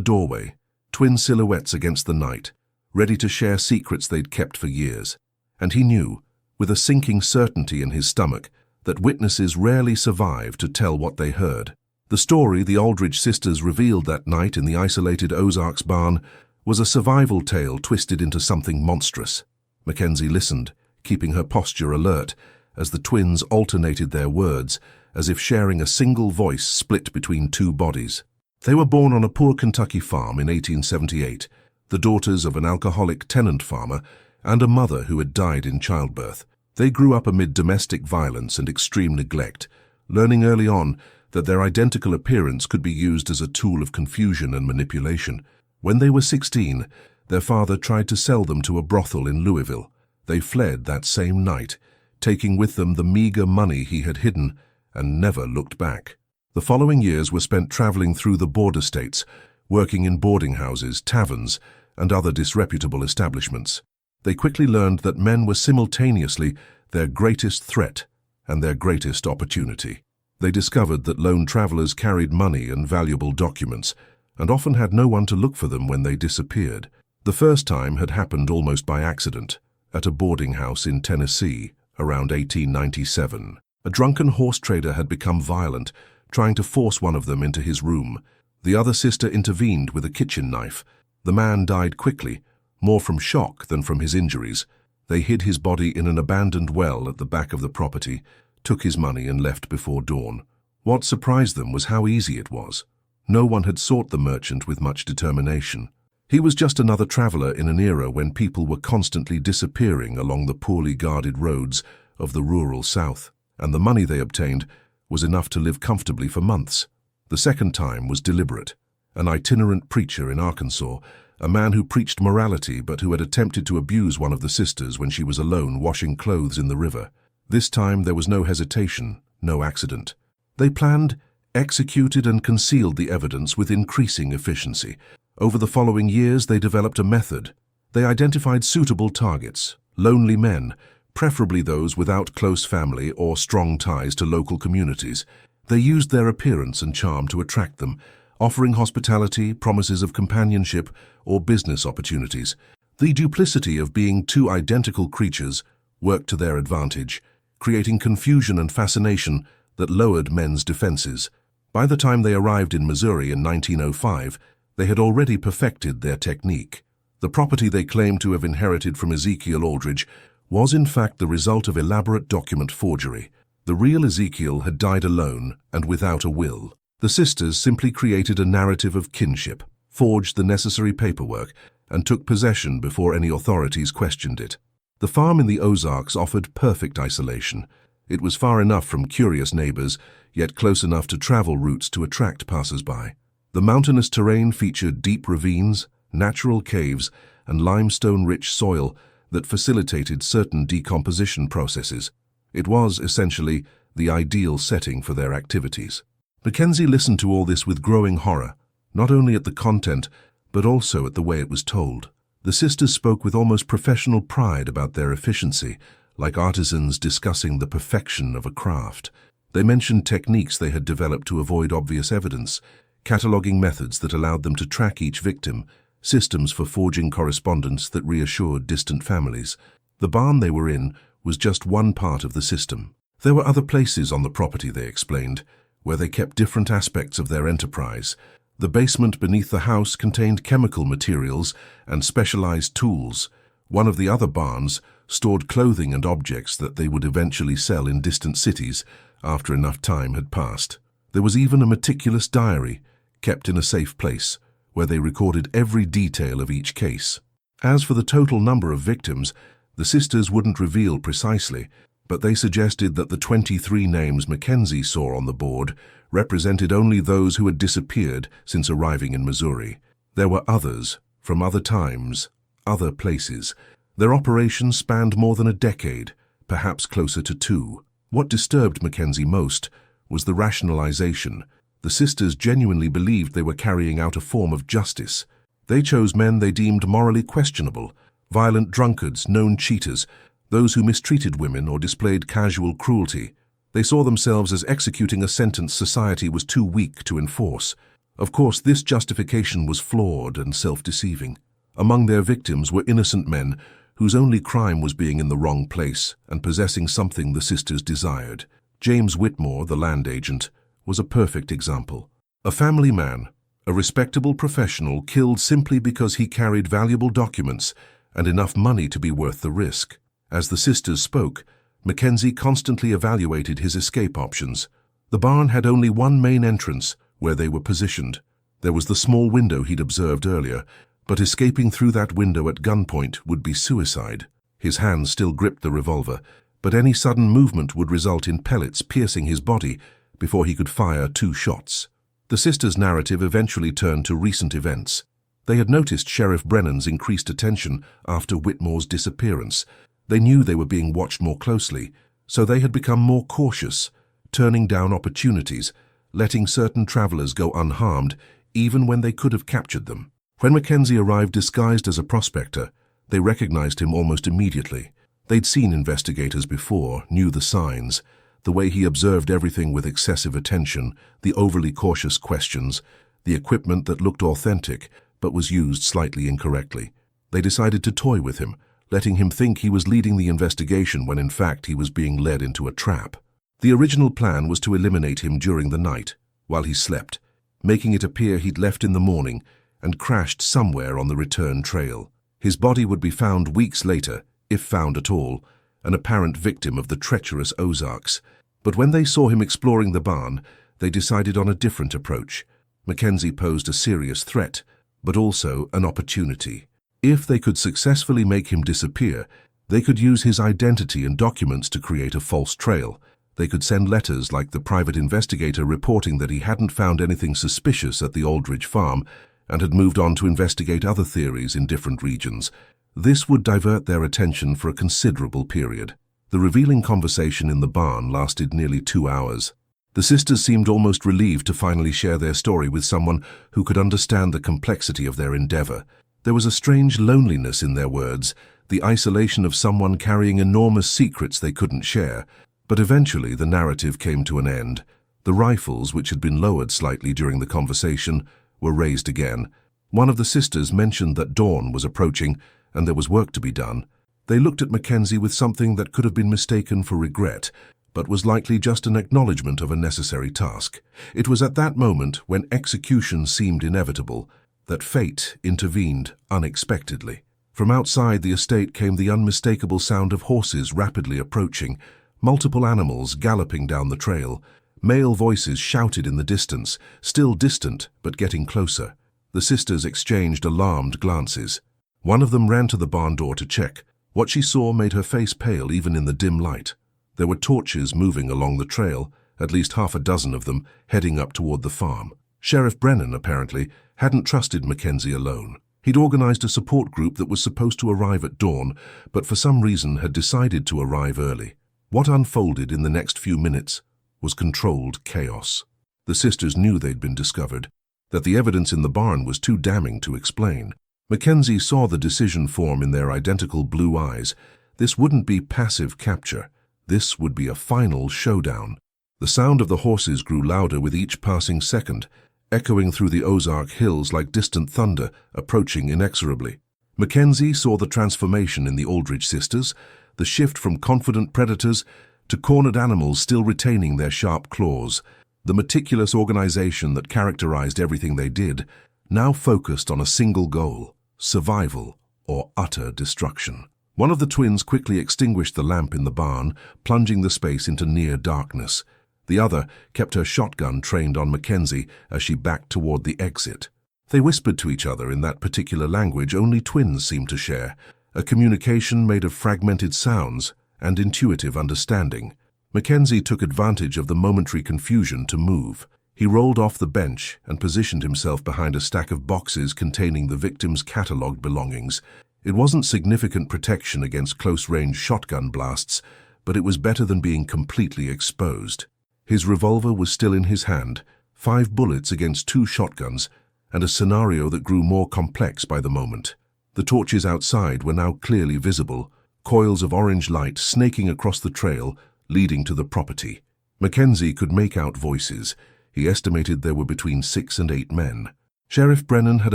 Speaker 1: doorway, twin silhouettes against the night, ready to share secrets they'd kept for years. And he knew, with a sinking certainty in his stomach, that witnesses rarely survive to tell what they heard. The story the Aldridge sisters revealed that night in the isolated Ozarks barn was a survival tale twisted into something monstrous. Mackenzie listened, keeping her posture alert, as the twins alternated their words, as if sharing a single voice split between two bodies. They were born on a poor Kentucky farm in 1878, the daughters of an alcoholic tenant farmer and a mother who had died in childbirth. They grew up amid domestic violence and extreme neglect, learning early on that their identical appearance could be used as a tool of confusion and manipulation. When they were 16, their father tried to sell them to a brothel in Louisville. They fled that same night, taking with them the meager money he had hidden, and never looked back. The following years were spent traveling through the border states, working in boarding houses, taverns, and other disreputable establishments. They quickly learned that men were simultaneously their greatest threat and their greatest opportunity. They discovered that lone travelers carried money and valuable documents, and often had no one to look for them when they disappeared. The first time had happened almost by accident, at a boarding house in Tennessee, around 1897. A drunken horse trader had become violent, trying to force one of them into his room. The other sister intervened with a kitchen knife. The man died quickly, more from shock than from his injuries. They hid his body in an abandoned well at the back of the property, took his money and left before dawn. What surprised them was how easy it was. No one had sought the merchant with much determination. He was just another traveler in an era when people were constantly disappearing along the poorly guarded roads of the rural South, and the money they obtained was enough to live comfortably for months. The second time was deliberate. An itinerant preacher in Arkansas, a man who preached morality but who had attempted to abuse one of the sisters when she was alone washing clothes in the river. This time there was no hesitation, no accident. They planned, executed and concealed the evidence with increasing efficiency. Over the following years they developed a method. They identified suitable targets, lonely men, preferably those without close family or strong ties to local communities. They used their appearance and charm to attract them, offering hospitality, promises of companionship, or business opportunities. The duplicity of being two identical creatures worked to their advantage, creating confusion and fascination that lowered men's defenses. By the time they arrived in Missouri in 1905, they had already perfected their technique. The property they claimed to have inherited from Ezekiel Aldridge was in fact the result of elaborate document forgery. The real Ezekiel had died alone and without a will. The sisters simply created a narrative of kinship, forged the necessary paperwork, and took possession before any authorities questioned it. The farm in the Ozarks offered perfect isolation. It was far enough from curious neighbors, yet close enough to travel routes to attract passers-by. The mountainous terrain featured deep ravines, natural caves, and limestone-rich soil that facilitated certain decomposition processes. It was, essentially, the ideal setting for their activities. Mackenzie listened to all this with growing horror, not only at the content, but also at the way it was told. The sisters spoke with almost professional pride about their efficiency, like artisans discussing the perfection of a craft. They mentioned techniques they had developed to avoid obvious evidence, cataloging methods that allowed them to track each victim, systems for forging correspondence that reassured distant families. The barn they were in was just one part of the system. There were other places on the property, they explained, where they kept different aspects of their enterprise. The basement beneath the house contained chemical materials and specialized tools. One of the other barns stored clothing and objects that they would eventually sell in distant cities after enough time had passed. There was even a meticulous diary, kept in a safe place, where they recorded every detail of each case. As for the total number of victims, the sisters wouldn't reveal precisely, but they suggested that the 23 names Mackenzie saw on the board represented only those who had disappeared since arriving in Missouri. There were others, from other times, other places. Their operation spanned more than a decade, perhaps closer to 2. What disturbed Mackenzie most was the rationalization, The sisters genuinely believed they were carrying out a form of justice. They chose men they deemed morally questionable, violent drunkards, known cheaters, those who mistreated women or displayed casual cruelty. They saw themselves as executing a sentence society was too weak to enforce. Of course, this justification was flawed and self-deceiving. Among their victims were innocent men whose only crime was being in the wrong place and possessing something the sisters desired. James Whitmore, the land agent, was a perfect example. A family man, a respectable professional, killed simply because he carried valuable documents and enough money to be worth the risk. As the sisters spoke, Mackenzie constantly evaluated his escape options. The barn had only one main entrance, where they were positioned. There was the small window he'd observed earlier, but escaping through that window at gunpoint would be suicide. His hands still gripped the revolver, but any sudden movement would result in pellets piercing his body before he could fire 2 shots. The sisters' narrative eventually turned to recent events. They had noticed Sheriff Brennan's increased attention after Whitmore's disappearance. They knew they were being watched more closely, so they had become more cautious, turning down opportunities, letting certain travelers go unharmed, even when they could have captured them. When Mackenzie arrived disguised as a prospector, they recognized him almost immediately. They'd seen investigators before, knew the signs, the way he observed everything with excessive attention, the overly cautious questions, the equipment that looked authentic but was used slightly incorrectly. They decided to toy with him, letting him think he was leading the investigation when in fact he was being led into a trap. The original plan was to eliminate him during the night, while he slept, making it appear he'd left in the morning and crashed somewhere on the return trail. His body would be found weeks later, if found at all, an apparent victim of the treacherous Ozarks. But when they saw him exploring the barn, they decided on a different approach. Mackenzie posed a serious threat, but also an opportunity. If they could successfully make him disappear, they could use his identity and documents to create a false trail. They could send letters like the private investigator reporting that he hadn't found anything suspicious at the Aldridge farm and had moved on to investigate other theories in different regions. This would divert their attention for a considerable period. The revealing conversation in the barn lasted nearly 2 hours. The sisters seemed almost relieved to finally share their story with someone who could understand the complexity of their endeavor. There was a strange loneliness in their words, the isolation of someone carrying enormous secrets they couldn't share. But eventually the narrative came to an end. The rifles, which had been lowered slightly during the conversation, were raised again. One of the sisters mentioned that dawn was approaching and there was work to be done. They looked at Mackenzie with something that could have been mistaken for regret, but was likely just an acknowledgement of a necessary task. It was at that moment, when execution seemed inevitable, that fate intervened unexpectedly. From outside the estate came the unmistakable sound of horses rapidly approaching, multiple animals galloping down the trail. Male voices shouted in the distance, still distant but getting closer. The sisters exchanged alarmed glances. One of them ran to the barn door to check. What she saw made her face pale even in the dim light. There were torches moving along the trail, at least half a dozen of them, heading up toward the farm. Sheriff Brennan, apparently, hadn't trusted Mackenzie alone. He'd organized a support group that was supposed to arrive at dawn, but for some reason had decided to arrive early. What unfolded in the next few minutes was controlled chaos. The sisters knew they'd been discovered, that the evidence in the barn was too damning to explain. Mackenzie saw the decision form in their identical blue eyes. This wouldn't be passive capture. This would be a final showdown. The sound of the horses grew louder with each passing second, echoing through the Ozark hills like distant thunder, approaching inexorably. Mackenzie saw the transformation in the Aldridge sisters, the shift from confident predators to cornered animals still retaining their sharp claws. The meticulous organization that characterized everything they did now focused on a single goal: survival or utter destruction. One of the twins quickly extinguished the lamp in the barn, plunging the space into near darkness. The other kept her shotgun trained on Mackenzie as she backed toward the exit. They whispered to each other in that particular language only twins seemed to share, a communication made of fragmented sounds and intuitive understanding. Mackenzie took advantage of the momentary confusion to move. He rolled off the bench and positioned himself behind a stack of boxes containing the victim's catalogued belongings. It wasn't significant protection against close-range shotgun blasts, but it was better than being completely exposed. His revolver was still in his hand, 5 bullets against 2 shotguns, and a scenario that grew more complex by the moment. The torches outside were now clearly visible, coils of orange light snaking across the trail leading to the property. Mackenzie could make out voices. He estimated there were between 6 and 8 men. Sheriff Brennan had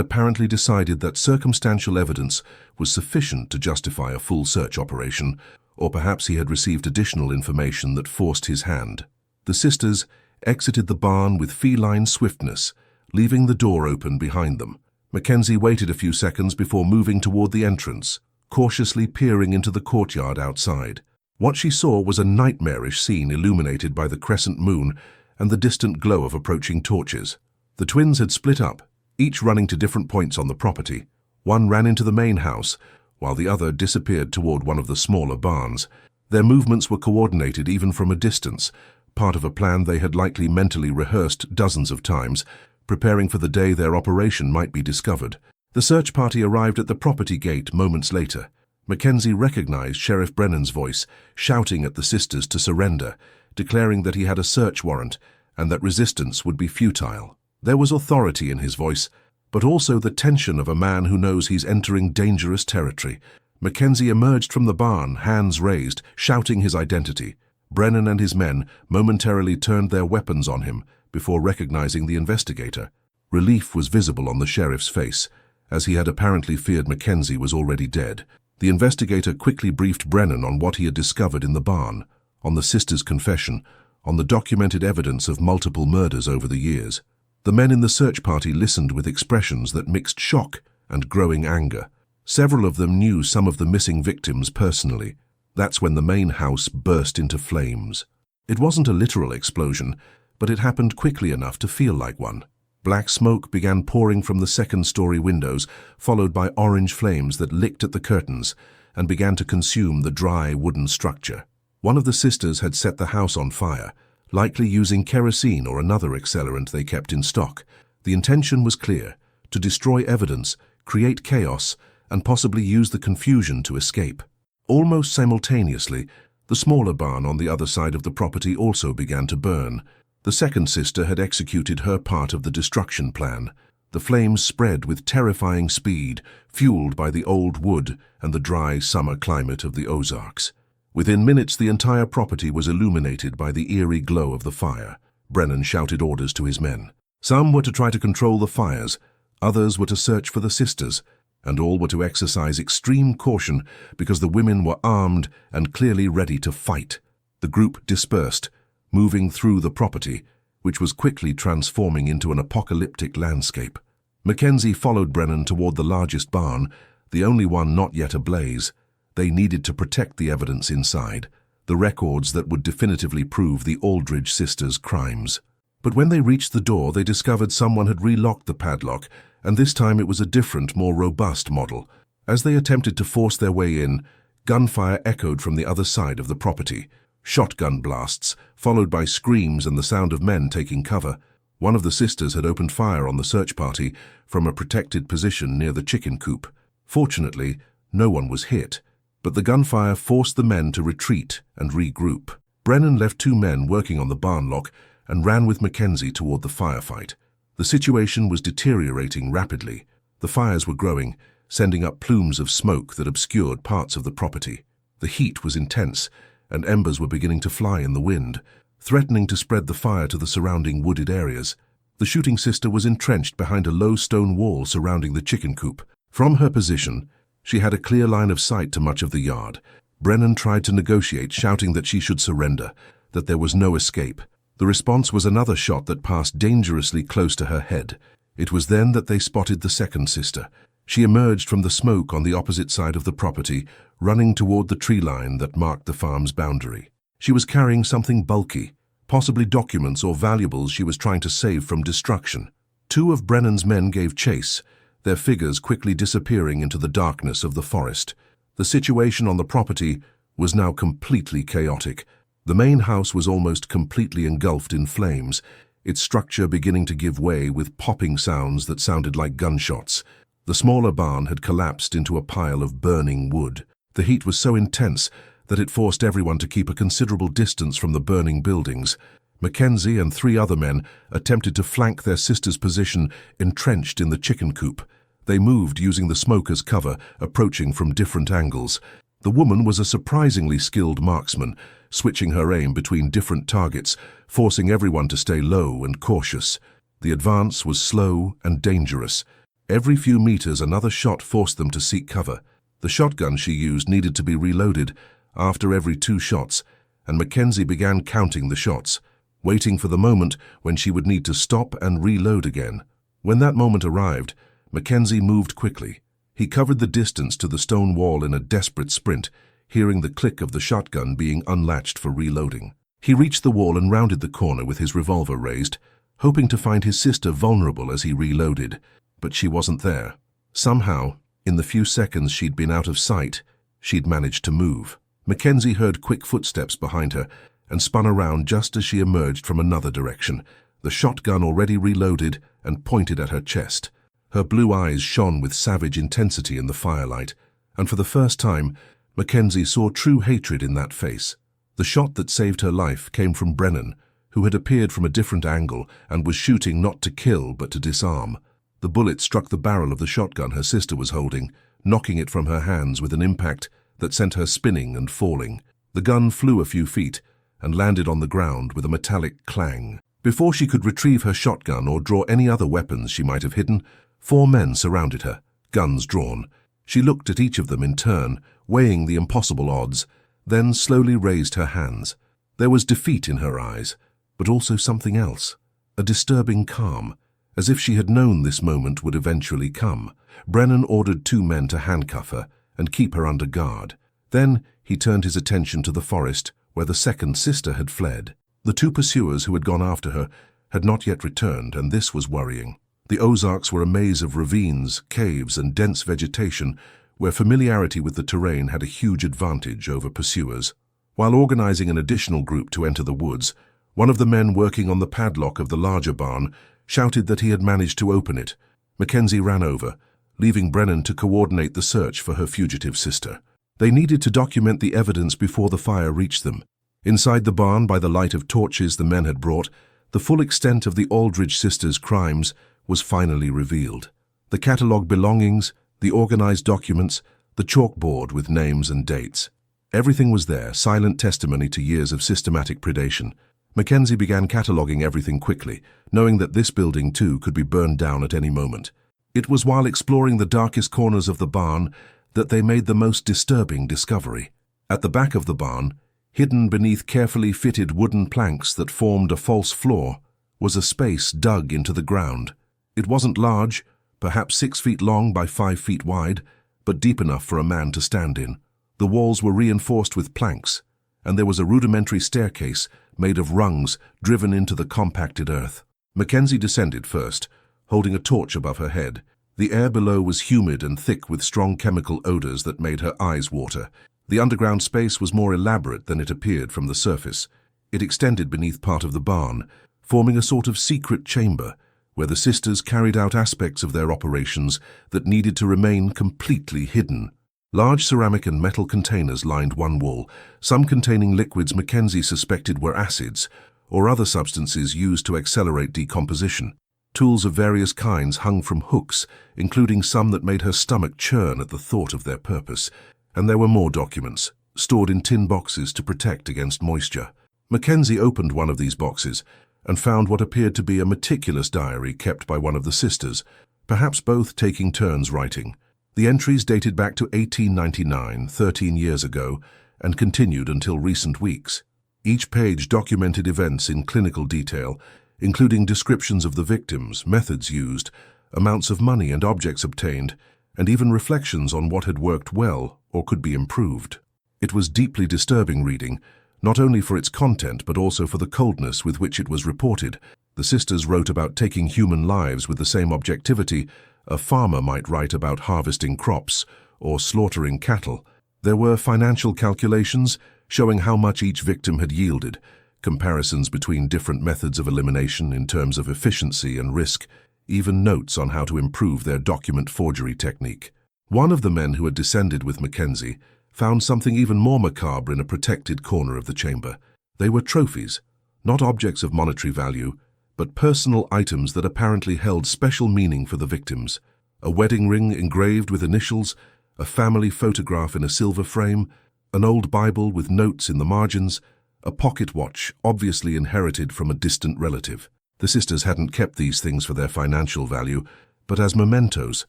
Speaker 1: apparently decided that circumstantial evidence was sufficient to justify a full search operation, or perhaps he had received additional information that forced his hand. The sisters exited the barn with feline swiftness, leaving the door open behind them. Mackenzie waited a few seconds before moving toward the entrance, cautiously peering into the courtyard outside. What she saw was a nightmarish scene illuminated by the crescent moon and the distant glow of approaching torches. The twins had split up, each running to different points on the property. One ran into the main house, while the other disappeared toward one of the smaller barns. Their movements were coordinated even from a distance, part of a plan they had likely mentally rehearsed dozens of times, preparing for the day their operation might be discovered. The search party arrived at the property gate moments later. Mackenzie recognized Sheriff Brennan's voice, shouting at the sisters to surrender, declaring that he had a search warrant and that resistance would be futile. There was authority in his voice, but also the tension of a man who knows he's entering dangerous territory. Mackenzie emerged from the barn, hands raised, shouting his identity. Brennan and his men momentarily turned their weapons on him before recognizing the investigator. Relief was visible on the sheriff's face, as he had apparently feared Mackenzie was already dead. The investigator quickly briefed Brennan on what he had discovered in the barn, on the sisters' confession, on the documented evidence of multiple murders over the years. The men in the search party listened with expressions that mixed shock and growing anger. Several of them knew some of the missing victims personally. That's when the main house burst into flames. It wasn't a literal explosion, but it happened quickly enough to feel like one. Black smoke began pouring from the second-story windows, followed by orange flames that licked at the curtains and began to consume the dry wooden structure. One of the sisters had set the house on fire, likely using kerosene or another accelerant they kept in stock. The intention was clear: to destroy evidence, create chaos, and possibly use the confusion to escape. Almost simultaneously, the smaller barn on the other side of the property also began to burn. The second sister had executed her part of the destruction plan. The flames spread with terrifying speed, fueled by the old wood and the dry summer climate of the Ozarks. Within minutes, the entire property was illuminated by the eerie glow of the fire. Brennan shouted orders to his men. Some were to try to control the fires, others were to search for the sisters, and all were to exercise extreme caution because the women were armed and clearly ready to fight. The group dispersed, moving through the property, which was quickly transforming into an apocalyptic landscape. Mackenzie followed Brennan toward the largest barn, the only one not yet ablaze. They needed to protect the evidence inside, the records that would definitively prove the Aldridge sisters' crimes. But when they reached the door, they discovered someone had relocked the padlock, and this time it was a different, more robust model. As they attempted to force their way in, gunfire echoed from the other side of the property. Shotgun blasts, followed by screams and the sound of men taking cover. One of the sisters had opened fire on the search party from a protected position near the chicken coop. Fortunately, no one was hit, but the gunfire forced the men to retreat and regroup. Brennan left 2 men working on the barn lock and ran with Mackenzie toward the firefight. The situation was deteriorating rapidly. The fires were growing, sending up plumes of smoke that obscured parts of the property. The heat was intense, and embers were beginning to fly in the wind, threatening to spread the fire to the surrounding wooded areas. The shooting sister was entrenched behind a low stone wall surrounding the chicken coop. From her position, she had a clear line of sight to much of the yard. Brennan tried to negotiate, shouting that she should surrender, that there was no escape. The response was another shot that passed dangerously close to her head. It was then that they spotted the second sister. She emerged from the smoke on the opposite side of the property, running toward the tree line that marked the farm's boundary. She was carrying something bulky, possibly documents or valuables she was trying to save from destruction. 2 of Brennan's men gave chase, their figures quickly disappearing into the darkness of the forest. The situation on the property was now completely chaotic. The main house was almost completely engulfed in flames, its structure beginning to give way with popping sounds that sounded like gunshots. The smaller barn had collapsed into a pile of burning wood. The heat was so intense that it forced everyone to keep a considerable distance from the burning buildings. Mackenzie and 3 other men attempted to flank their sister's position entrenched in the chicken coop. They moved using the smoke as cover, approaching from different angles. The woman was a surprisingly skilled marksman, switching her aim between different targets, forcing everyone to stay low and cautious. The advance was slow and dangerous. Every few meters another shot forced them to seek cover. The shotgun she used needed to be reloaded after every 2 shots, and Mackenzie began counting the shots, waiting for the moment when she would need to stop and reload again. When that moment arrived, Mackenzie moved quickly. He covered the distance to the stone wall in a desperate sprint, hearing the click of the shotgun being unlatched for reloading. He reached the wall and rounded the corner with his revolver raised, hoping to find his sister vulnerable as he reloaded. But she wasn't there. Somehow, in the few seconds she'd been out of sight, she'd managed to move. Mackenzie heard quick footsteps behind her and spun around just as she emerged from another direction, the shotgun already reloaded and pointed at her chest. Her blue eyes shone with savage intensity in the firelight, and for the first time, Mackenzie saw true hatred in that face. The shot that saved her life came from Brennan, who had appeared from a different angle and was shooting not to kill but to disarm. The bullet struck the barrel of the shotgun her sister was holding, knocking it from her hands with an impact that sent her spinning and falling. The gun flew a few feet and landed on the ground with a metallic clang. Before she could retrieve her shotgun or draw any other weapons she might have hidden, 4 men surrounded her, guns drawn. She looked at each of them in turn, weighing the impossible odds, then slowly raised her hands. There was defeat in her eyes, but also something else, a disturbing calm, as if she had known this moment would eventually come. Brennan ordered 2 men to handcuff her and keep her under guard. Then he turned his attention to the forest where the second sister had fled. The 2 pursuers who had gone after her had not yet returned, and this was worrying. The Ozarks were a maze of ravines, caves, and dense vegetation where familiarity with the terrain had a huge advantage over pursuers. While organizing an additional group to enter the woods, one of the men working on the padlock of the larger barn shouted that he had managed to open it. Mackenzie ran over, leaving Brennan to coordinate the search for her fugitive sister. They needed to document the evidence before the fire reached them. Inside the barn, by the light of torches the men had brought, the full extent of the Aldridge sisters' crimes was finally revealed. The catalogue belongings, the organized documents, the chalkboard with names and dates. Everything was there, silent testimony to years of systematic predation. Mackenzie began cataloguing everything quickly, knowing that this building too could be burned down at any moment. It was while exploring the darkest corners of the barn that they made the most disturbing discovery. At the back of the barn, hidden beneath carefully fitted wooden planks that formed a false floor, was a space dug into the ground. It wasn't large, perhaps 6 feet long by 5 feet wide, but deep enough for a man to stand in. The walls were reinforced with planks, and there was a rudimentary staircase made of rungs driven into the compacted earth. Mackenzie descended first, holding a torch above her head. The air below was humid and thick with strong chemical odors that made her eyes water. The underground space was more elaborate than it appeared from the surface. It extended beneath part of the barn, forming a sort of secret chamber, where the sisters carried out aspects of their operations that needed to remain completely hidden. Large ceramic and metal containers lined one wall, some containing liquids Mackenzie suspected were acids or other substances used to accelerate decomposition. Tools of various kinds hung from hooks, including some that made her stomach churn at the thought of their purpose. And there were more documents, stored in tin boxes to protect against moisture. Mackenzie opened one of these boxes and found what appeared to be a meticulous diary kept by one of the sisters, perhaps both taking turns writing. The entries dated back to 1899, 13 years ago, and continued until recent weeks. Each page documented events in clinical detail, including descriptions of the victims, methods used, amounts of money and objects obtained, and even reflections on what had worked well or could be improved. It was deeply disturbing reading, not only for its content but also for the coldness with which it was reported. The sisters wrote about taking human lives with the same objectivity a farmer might write about harvesting crops or slaughtering cattle. There were financial calculations showing how much each victim had yielded, comparisons between different methods of elimination in terms of efficiency and risk, even notes on how to improve their document forgery technique. One of the men who had descended with Mackenzie found something even more macabre in a protected corner of the chamber. They were trophies, not objects of monetary value, but personal items that apparently held special meaning for the victims. A wedding ring engraved with initials, a family photograph in a silver frame, an old Bible with notes in the margins, a pocket watch obviously inherited from a distant relative. The sisters hadn't kept these things for their financial value, but as mementos,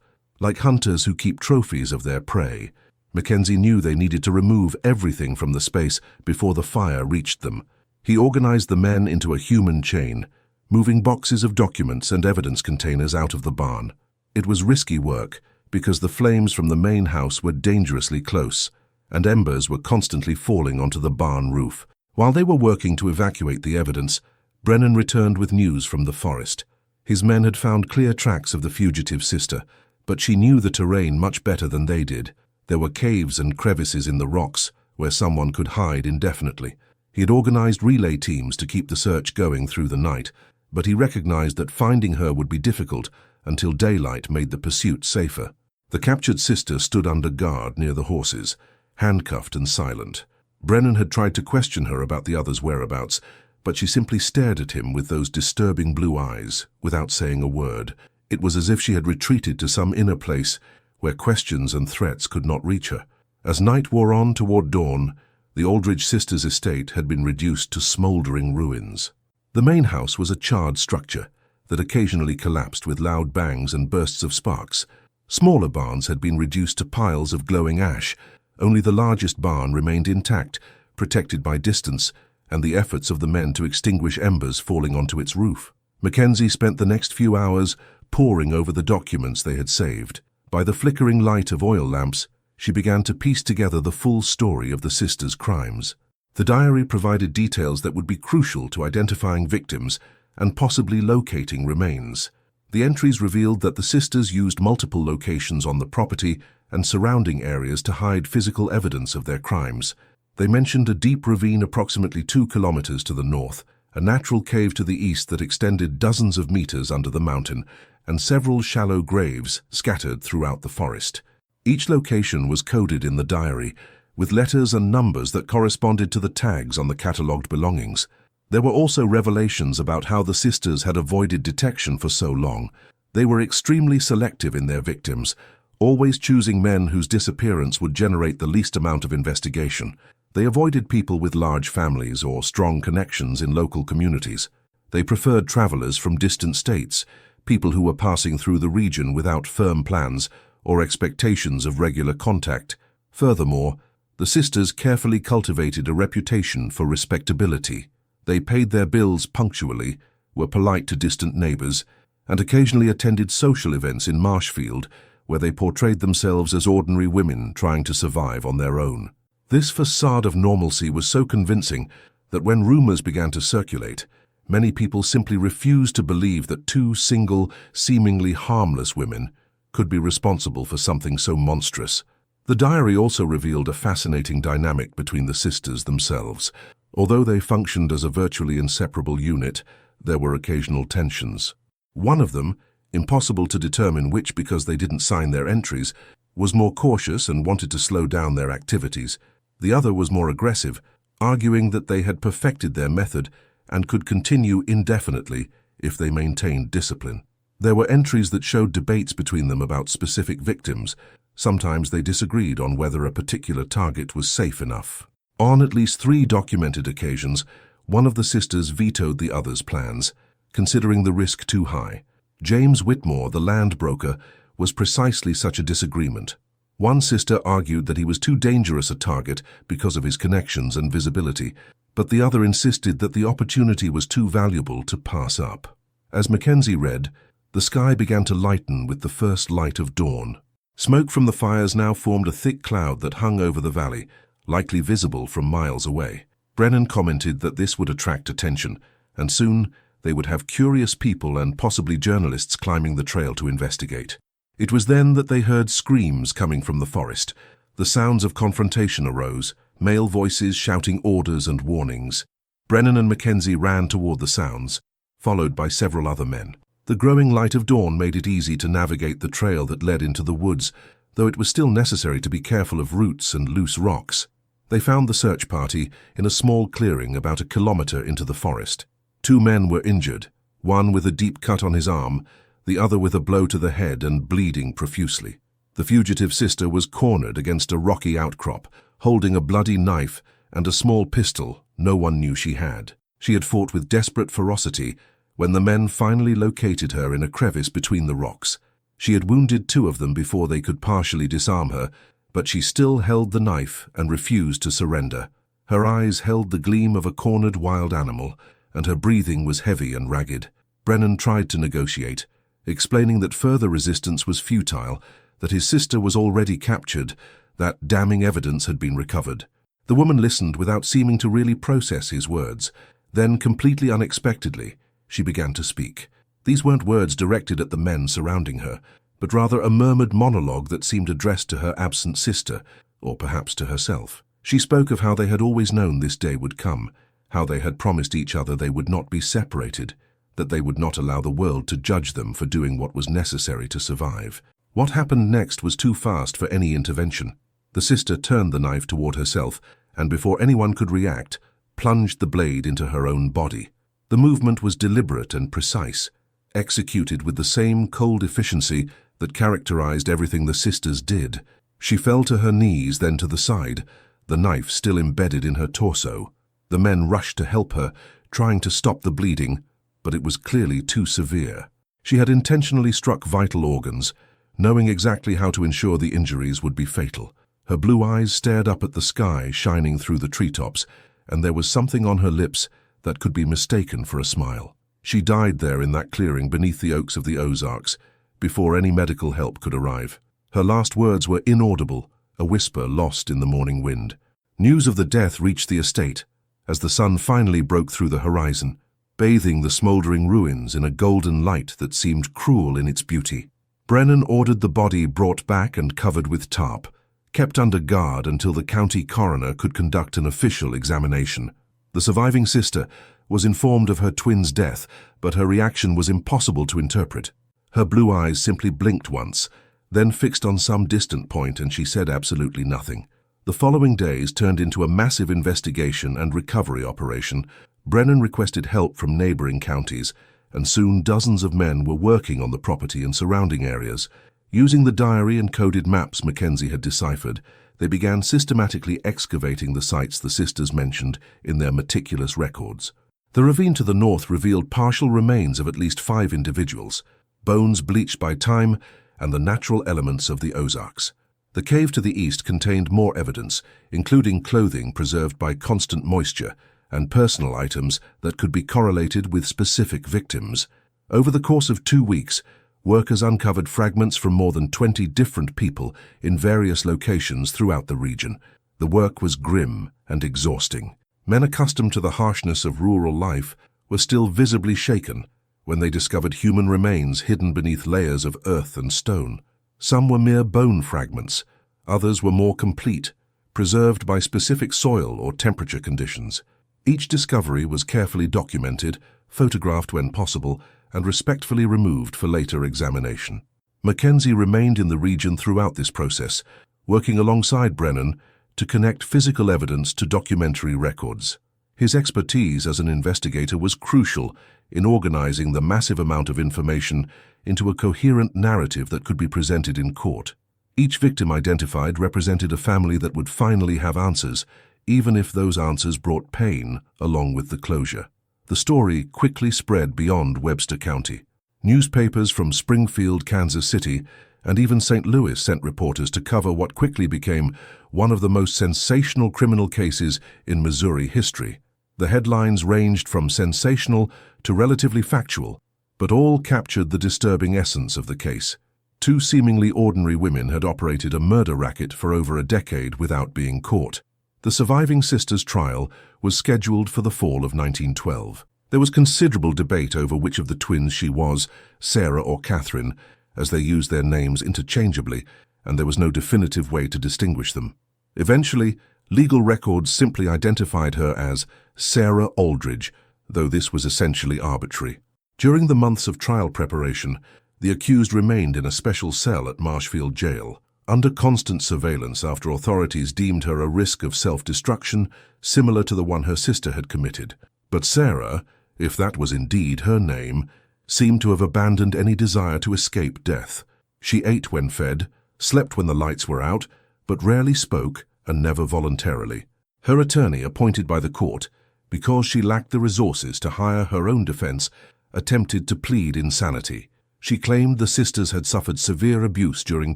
Speaker 1: like hunters who keep trophies of their prey. Mackenzie knew they needed to remove everything from the space before the fire reached them. He organized the men into a human chain, moving boxes of documents and evidence containers out of the barn. It was risky work because the flames from the main house were dangerously close, and embers were constantly falling onto the barn roof. While they were working to evacuate the evidence, Brennan returned with news from the forest. His men had found clear tracks of the fugitive sister, but she knew the terrain much better than they did. There were caves and crevices in the rocks where someone could hide indefinitely. He had organized relay teams to keep the search going through the night, but he recognized that finding her would be difficult until daylight made the pursuit safer. The captured sister stood under guard near the horses, handcuffed and silent. Brennan had tried to question her about the others' whereabouts, but she simply stared at him with those disturbing blue eyes, without saying a word. It was as if she had retreated to some inner place where questions and threats could not reach her. As night wore on toward dawn, the Aldridge sisters' estate had been reduced to smoldering ruins. The main house was a charred structure that occasionally collapsed with loud bangs and bursts of sparks. Smaller barns had been reduced to piles of glowing ash. Only the largest barn remained intact, protected by distance and the efforts of the men to extinguish embers falling onto its roof. Mackenzie spent the next few hours poring over the documents they had saved. By the flickering light of oil lamps, she began to piece together the full story of the sisters' crimes. The diary provided details that would be crucial to identifying victims and possibly locating remains. The entries revealed that the sisters used multiple locations on the property and surrounding areas to hide physical evidence of their crimes. They mentioned a deep ravine approximately 2 kilometers to the north, a natural cave to the east that extended dozens of meters under the mountain, and several shallow graves scattered throughout the forest. Each location was coded in the diary, with letters and numbers that corresponded to the tags on the catalogued belongings. There were also revelations about how the sisters had avoided detection for so long. They were extremely selective in their victims, always choosing men whose disappearance would generate the least amount of investigation. They avoided people with large families or strong connections in local communities. They preferred travelers from distant states, people who were passing through the region without firm plans or expectations of regular contact. Furthermore, the sisters carefully cultivated a reputation for respectability. They paid their bills punctually, were polite to distant neighbors, and occasionally attended social events in Marshfield, where they portrayed themselves as ordinary women trying to survive on their own. This facade of normalcy was so convincing that when rumors began to circulate, many people simply refused to believe that two single, seemingly harmless women could be responsible for something so monstrous. The diary also revealed a fascinating dynamic between the sisters themselves. Although they functioned as a virtually inseparable unit, there were occasional tensions. One of them, impossible to determine which because they didn't sign their entries, was more cautious and wanted to slow down their activities. The other was more aggressive, arguing that they had perfected their method and could continue indefinitely if they maintained discipline. There were entries that showed debates between them about specific victims. Sometimes they disagreed on whether a particular target was safe enough. On at least 3 documented occasions, one of the sisters vetoed the other's plans, considering the risk too high. James Whitmore, the land broker, was precisely such a disagreement. One sister argued that he was too dangerous a target because of his connections and visibility, but the other insisted that the opportunity was too valuable to pass up. As Mackenzie read, the sky began to lighten with the first light of dawn. Smoke from the fires now formed a thick cloud that hung over the valley, likely visible from miles away. Brennan commented that this would attract attention, and soon they would have curious people and possibly journalists climbing the trail to investigate. It was then that they heard screams coming from the forest. The sounds of confrontation arose, male voices shouting orders and warnings. Brennan and Mackenzie ran toward the sounds, followed by several other men. The growing light of dawn made it easy to navigate the trail that led into the woods, though it was still necessary to be careful of roots and loose rocks. They found the search party in a small clearing about a kilometer into the forest. 2 men were injured, one with a deep cut on his arm, the other with a blow to the head and bleeding profusely. The fugitive sister was cornered against a rocky outcrop, holding a bloody knife and a small pistol no one knew she had. She had fought with desperate ferocity when the men finally located her in a crevice between the rocks. She had wounded 2 of them before they could partially disarm her, but she still held the knife and refused to surrender. Her eyes held the gleam of a cornered wild animal, and her breathing was heavy and ragged. Brennan tried to negotiate, explaining that further resistance was futile, that his sister was already captured, that damning evidence had been recovered. The woman listened without seeming to really process his words. Then, completely unexpectedly, she began to speak. These weren't words directed at the men surrounding her, but rather a murmured monologue that seemed addressed to her absent sister, or perhaps to herself. She spoke of how they had always known this day would come, how they had promised each other they would not be separated, that they would not allow the world to judge them for doing what was necessary to survive. What happened next was too fast for any intervention. The sister turned the knife toward herself, and before anyone could react, plunged the blade into her own body. The movement was deliberate and precise, executed with the same cold efficiency that characterized everything the sisters did. She fell to her knees, then to the side, the knife still embedded in her torso. The men rushed to help her, trying to stop the bleeding, but it was clearly too severe. She had intentionally struck vital organs, knowing exactly how to ensure the injuries would be fatal. Her blue eyes stared up at the sky shining through the treetops, and there was something on her lips that could be mistaken for a smile. She died there in that clearing beneath the oaks of the Ozarks, before any medical help could arrive. Her last words were inaudible, a whisper lost in the morning wind. News of the death reached the estate, as the sun finally broke through the horizon, bathing the smoldering ruins in a golden light that seemed cruel in its beauty. Brennan ordered the body brought back and covered with tarp, kept under guard until the county coroner could conduct an official examination. The surviving sister was informed of her twin's death, but her reaction was impossible to interpret. Her blue eyes simply blinked once, then fixed on some distant point, and she said absolutely nothing. The following days turned into a massive investigation and recovery operation. Brennan requested help from neighboring counties, and soon dozens of men were working on the property and surrounding areas. Using the diary and coded maps Mackenzie had deciphered, they began systematically excavating the sites the sisters mentioned in their meticulous records. The ravine to the north revealed partial remains of at least 5 individuals, bones bleached by time, and the natural elements of the Ozarks. The cave to the east contained more evidence, including clothing preserved by constant moisture and personal items that could be correlated with specific victims. Over the course of 2 weeks, workers uncovered fragments from more than 20 different people in various locations throughout the region. The work was grim and exhausting. Men accustomed to the harshness of rural life were still visibly shaken when they discovered human remains hidden beneath layers of earth and stone. Some were mere bone fragments, others were more complete, preserved by specific soil or temperature conditions. Each discovery was carefully documented, photographed when possible, and respectfully removed for later examination. Mackenzie remained in the region throughout this process, working alongside Brennan to connect physical evidence to documentary records. His expertise as an investigator was crucial in organizing the massive amount of information into a coherent narrative that could be presented in court. Each victim identified represented a family that would finally have answers, even if those answers brought pain along with the closure. The story quickly spread beyond Webster County. Newspapers from Springfield, Kansas City, and even St. Louis sent reporters to cover what quickly became one of the most sensational criminal cases in Missouri history. The headlines ranged from sensational to relatively factual, but all captured the disturbing essence of the case. 2 seemingly ordinary women had operated a murder racket for over a decade without being caught. The surviving sister's trial was scheduled for the fall of 1912. There was considerable debate over which of the twins she was, Sarah or Catherine, as they used their names interchangeably, and there was no definitive way to distinguish them. Eventually, legal records simply identified her as Sarah Aldridge, though this was essentially arbitrary. During the months of trial preparation, the accused remained in a special cell at Marshfield Jail. under constant surveillance after authorities deemed her a risk of self-destruction similar to the one her sister had committed. But Sarah, if that was indeed her name, seemed to have abandoned any desire to escape death. She ate when fed, slept when the lights were out, but rarely spoke and never voluntarily. Her attorney, appointed by the court, because she lacked the resources to hire her own defense, attempted to plead insanity. She claimed the sisters had suffered severe abuse during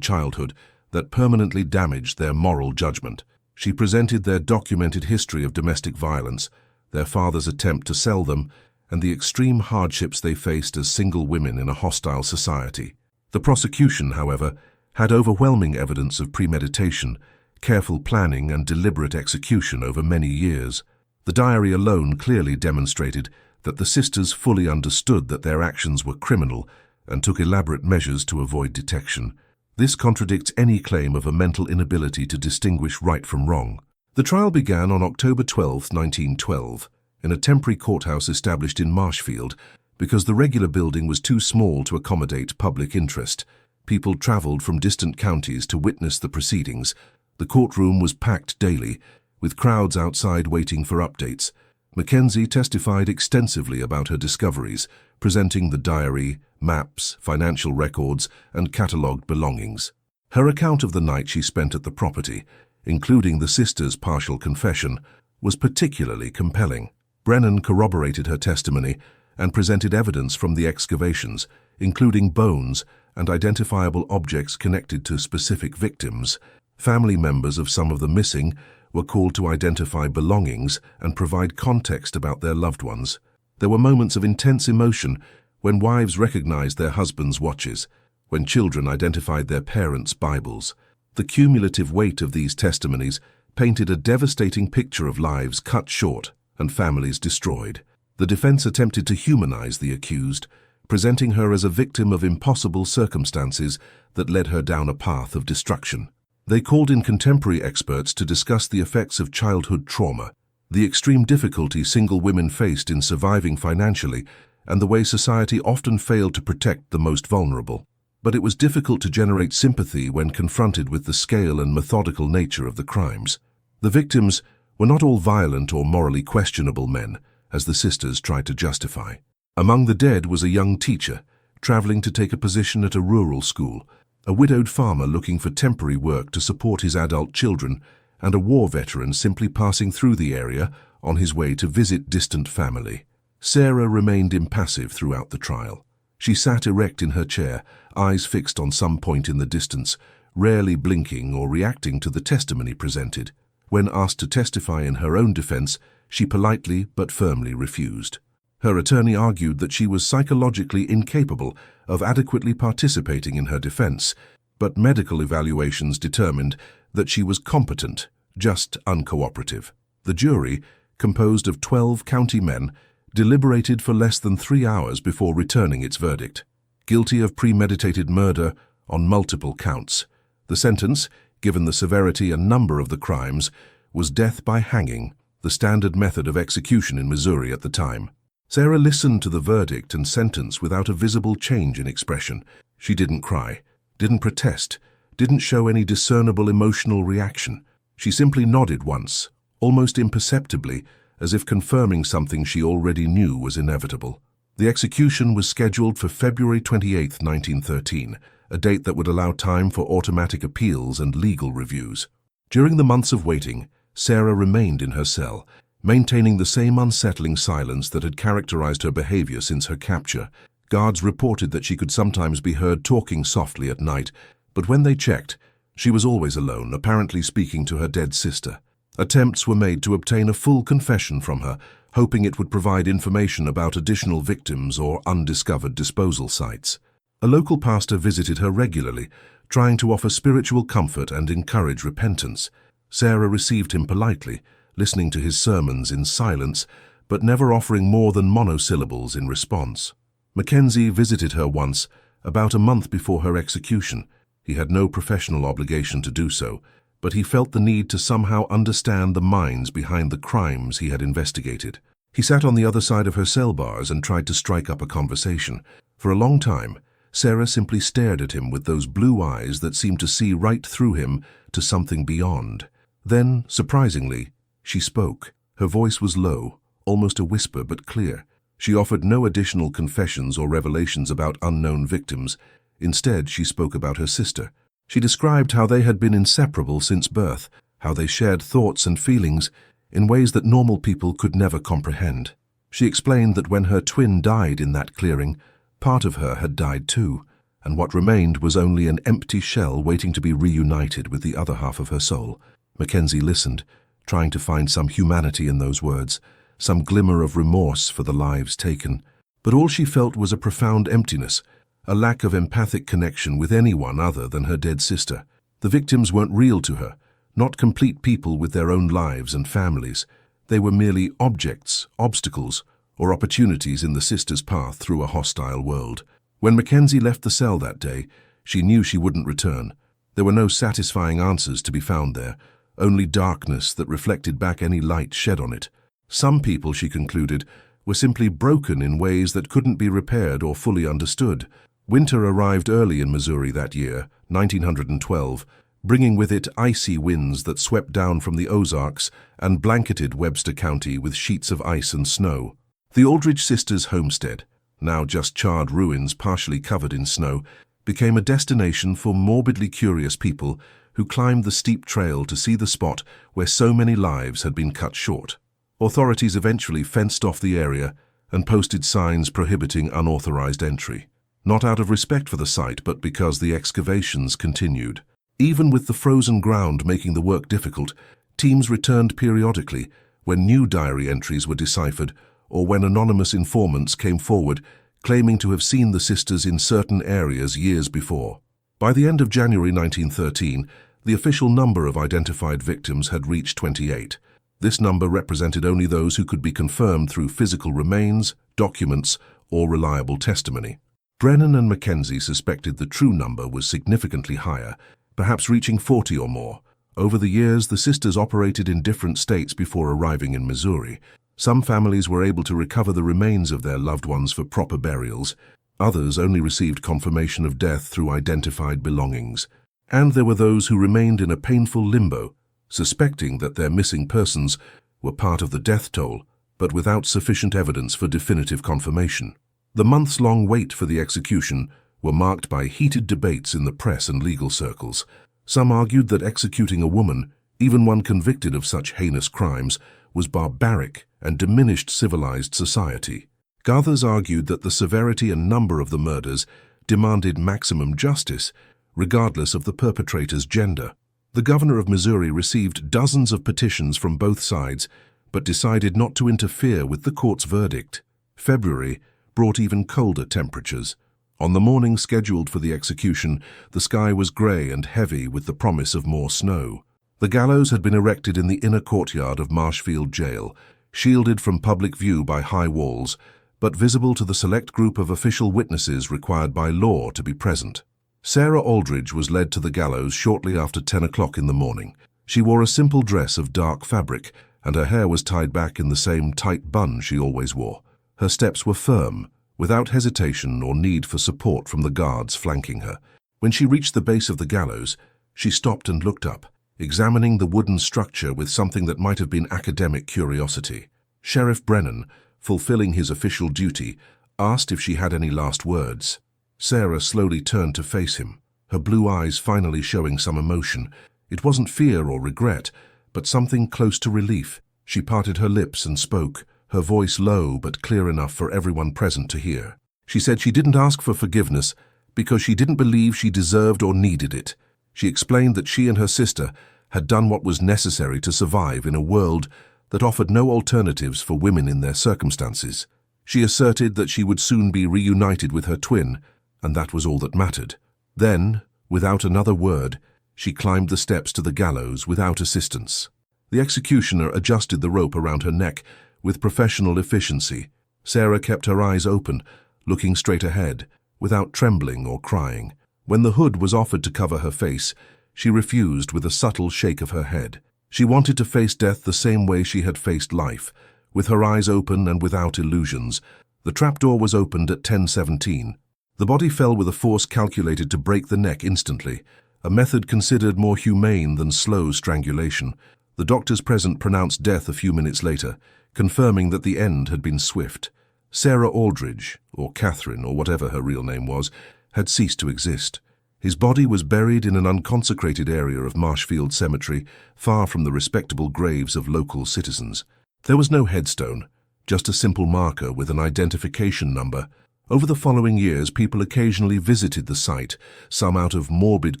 Speaker 1: childhood that permanently damaged their moral judgment. She presented their documented history of domestic violence, their father's attempt to sell them, and the extreme hardships they faced as single women in a hostile society. The prosecution, however, had overwhelming evidence of premeditation, careful planning, and deliberate execution over many years. The diary alone clearly demonstrated that the sisters fully understood that their actions were criminal and took elaborate measures to avoid detection. This contradicts any claim of a mental inability to distinguish right from wrong. The trial began on October 12, 1912, in a temporary courthouse established in Marshfield because the regular building was too small to accommodate public interest. People traveled from distant counties to witness the proceedings. The courtroom was packed daily, with crowds outside waiting for updates. Mackenzie testified extensively about her discoveries, presenting the diary, maps, financial records, and catalogued belongings. Her account of the night she spent at the property, including the sisters' partial confession, was particularly compelling. Brennan corroborated her testimony and presented evidence from the excavations, including bones and identifiable objects connected to specific victims. Family members of some of the missing were called to identify belongings and provide context about their loved ones. There were moments of intense emotion when wives recognized their husbands' watches, when children identified their parents' Bibles. The cumulative weight of these testimonies painted a devastating picture of lives cut short and families destroyed. The defense attempted to humanize the accused, presenting her as a victim of impossible circumstances that led her down a path of destruction. They called in contemporary experts to discuss the effects of childhood trauma, the extreme difficulty single women faced in surviving financially, and the way society often failed to protect the most vulnerable. But it was difficult to generate sympathy when confronted with the scale and methodical nature of the crimes. The victims were not all violent or morally questionable men, as the sisters tried to justify. Among the dead was a young teacher, traveling to take a position at a rural school, a widowed farmer looking for temporary work to support his adult children, and a war veteran simply passing through the area on his way to visit distant family. Sarah remained impassive throughout the trial. She sat erect in her chair, eyes fixed on some point in the distance, rarely blinking or reacting to the testimony presented. When asked to testify in her own defense, she politely but firmly refused. Her attorney argued that she was psychologically incapable of adequately participating in her defense, but medical evaluations determined that she was competent, just uncooperative. The jury, composed of 12 county men, deliberated for less than 3 hours before returning its verdict. Guilty of premeditated murder on multiple counts. The sentence, given the severity and number of the crimes, was death by hanging, the standard method of execution in Missouri at the time. Sarah listened to the verdict and sentence without a visible change in expression. She didn't cry, didn't protest, didn't show any discernible emotional reaction. She simply nodded once, almost imperceptibly, as if confirming something she already knew was inevitable. The execution was scheduled for February 28, 1913, a date that would allow time for automatic appeals and legal reviews. During the months of waiting, Sarah remained in her cell, maintaining the same unsettling silence that had characterized her behavior since her capture. Guards reported that she could sometimes be heard talking softly at night, but when they checked, she was always alone, apparently speaking to her dead sister. Attempts were made to obtain a full confession from her, hoping it would provide information about additional victims or undiscovered disposal sites. A local pastor visited her regularly, trying to offer spiritual comfort and encourage repentance. Sarah received him politely, listening to his sermons in silence, but never offering more than monosyllables in response. Mackenzie visited her once, about a month before her execution. He had no professional obligation to do so, but he felt the need to somehow understand the minds behind the crimes he had investigated. He sat on the other side of her cell bars and tried to strike up a conversation. For a long time, Sarah simply stared at him with those blue eyes that seemed to see right through him to something beyond. Then, surprisingly, she spoke. Her voice was low, almost a whisper but clear. She offered no additional confessions or revelations about unknown victims. Instead, she spoke about her sister. She described how they had been inseparable since birth, how they shared thoughts and feelings in ways that normal people could never comprehend. She explained that when her twin died in that clearing, part of her had died too, and what remained was only an empty shell waiting to be reunited with the other half of her soul. Mackenzie listened, trying to find some humanity in those words, some glimmer of remorse for the lives taken. But all she felt was a profound emptiness, a lack of empathic connection with anyone other than her dead sister. The victims weren't real to her, not complete people with their own lives and families. They were merely objects, obstacles, or opportunities in the sister's path through a hostile world. When Mackenzie left the cell that day, she knew she wouldn't return. There were no satisfying answers to be found there, only darkness that reflected back any light shed on it. Some people, she concluded, were simply broken in ways that couldn't be repaired or fully understood. Winter arrived early in Missouri that year, 1912, bringing with it icy winds that swept down from the Ozarks and blanketed Webster County with sheets of ice and snow. The Aldridge sisters' homestead, now just charred ruins partially covered in snow, became a destination for morbidly curious people who climbed the steep trail to see the spot where so many lives had been cut short. Authorities eventually fenced off the area and posted signs prohibiting unauthorized entry, not out of respect for the site but because the excavations continued. Even with the frozen ground making the work difficult, teams returned periodically when new diary entries were deciphered or when anonymous informants came forward claiming to have seen the sisters in certain areas years before. By the end of January 1913, the official number of identified victims had reached 28. This number represented only those who could be confirmed through physical remains, documents, or reliable testimony. Brennan and Mackenzie suspected the true number was significantly higher, perhaps reaching 40 or more. Over the years, the sisters operated in different states before arriving in Missouri. Some families were able to recover the remains of their loved ones for proper burials. Others only received confirmation of death through identified belongings. And there were those who remained in a painful limbo, suspecting that their missing persons were part of the death toll, but without sufficient evidence for definitive confirmation. The months-long wait for the execution were marked by heated debates in the press and legal circles. Some argued that executing a woman, even one convicted of such heinous crimes, was barbaric and diminished civilized society. Others argued that the severity and number of the murders demanded maximum justice, regardless of the perpetrator's gender. The governor of Missouri received dozens of petitions from both sides, but decided not to interfere with the court's verdict. February brought even colder temperatures. On the morning scheduled for the execution, the sky was gray and heavy with the promise of more snow. The gallows had been erected in the inner courtyard of Marshfield Jail, shielded from public view by high walls, but visible to the select group of official witnesses required by law to be present. Sarah Aldridge was led to the gallows shortly after 10 o'clock in the morning. She wore a simple dress of dark fabric, and her hair was tied back in the same tight bun she always wore. Her steps were firm, without hesitation or need for support from the guards flanking her. When she reached the base of the gallows, she stopped and looked up, examining the wooden structure with something that might have been academic curiosity. Sheriff Brennan, fulfilling his official duty, asked if she had any last words. Sarah slowly turned to face him, her blue eyes finally showing some emotion. It wasn't fear or regret, but something close to relief. She parted her lips and spoke, her voice low but clear enough for everyone present to hear. She said she didn't ask for forgiveness because she didn't believe she deserved or needed it. She explained that she and her sister had done what was necessary to survive in a world that offered no alternatives for women in their circumstances. She asserted that she would soon be reunited with her twin, and that was all that mattered. Then, without another word, she climbed the steps to the gallows without assistance. The executioner adjusted the rope around her neck with professional efficiency. Sarah kept her eyes open, looking straight ahead, without trembling or crying. When the hood was offered to cover her face, she refused with a subtle shake of her head. She wanted to face death the same way she had faced life, with her eyes open and without illusions. The trapdoor was opened at 10:17. The body fell with a force calculated to break the neck instantly, a method considered more humane than slow strangulation. The doctors present pronounced death a few minutes later, confirming that the end had been swift. Sarah Aldridge, or Catherine, or whatever her real name was, had ceased to exist. His body was buried in an unconsecrated area of Marshfield Cemetery, far from the respectable graves of local citizens. There was no headstone, just a simple marker with an identification number. Over the following years, people occasionally visited the site, some out of morbid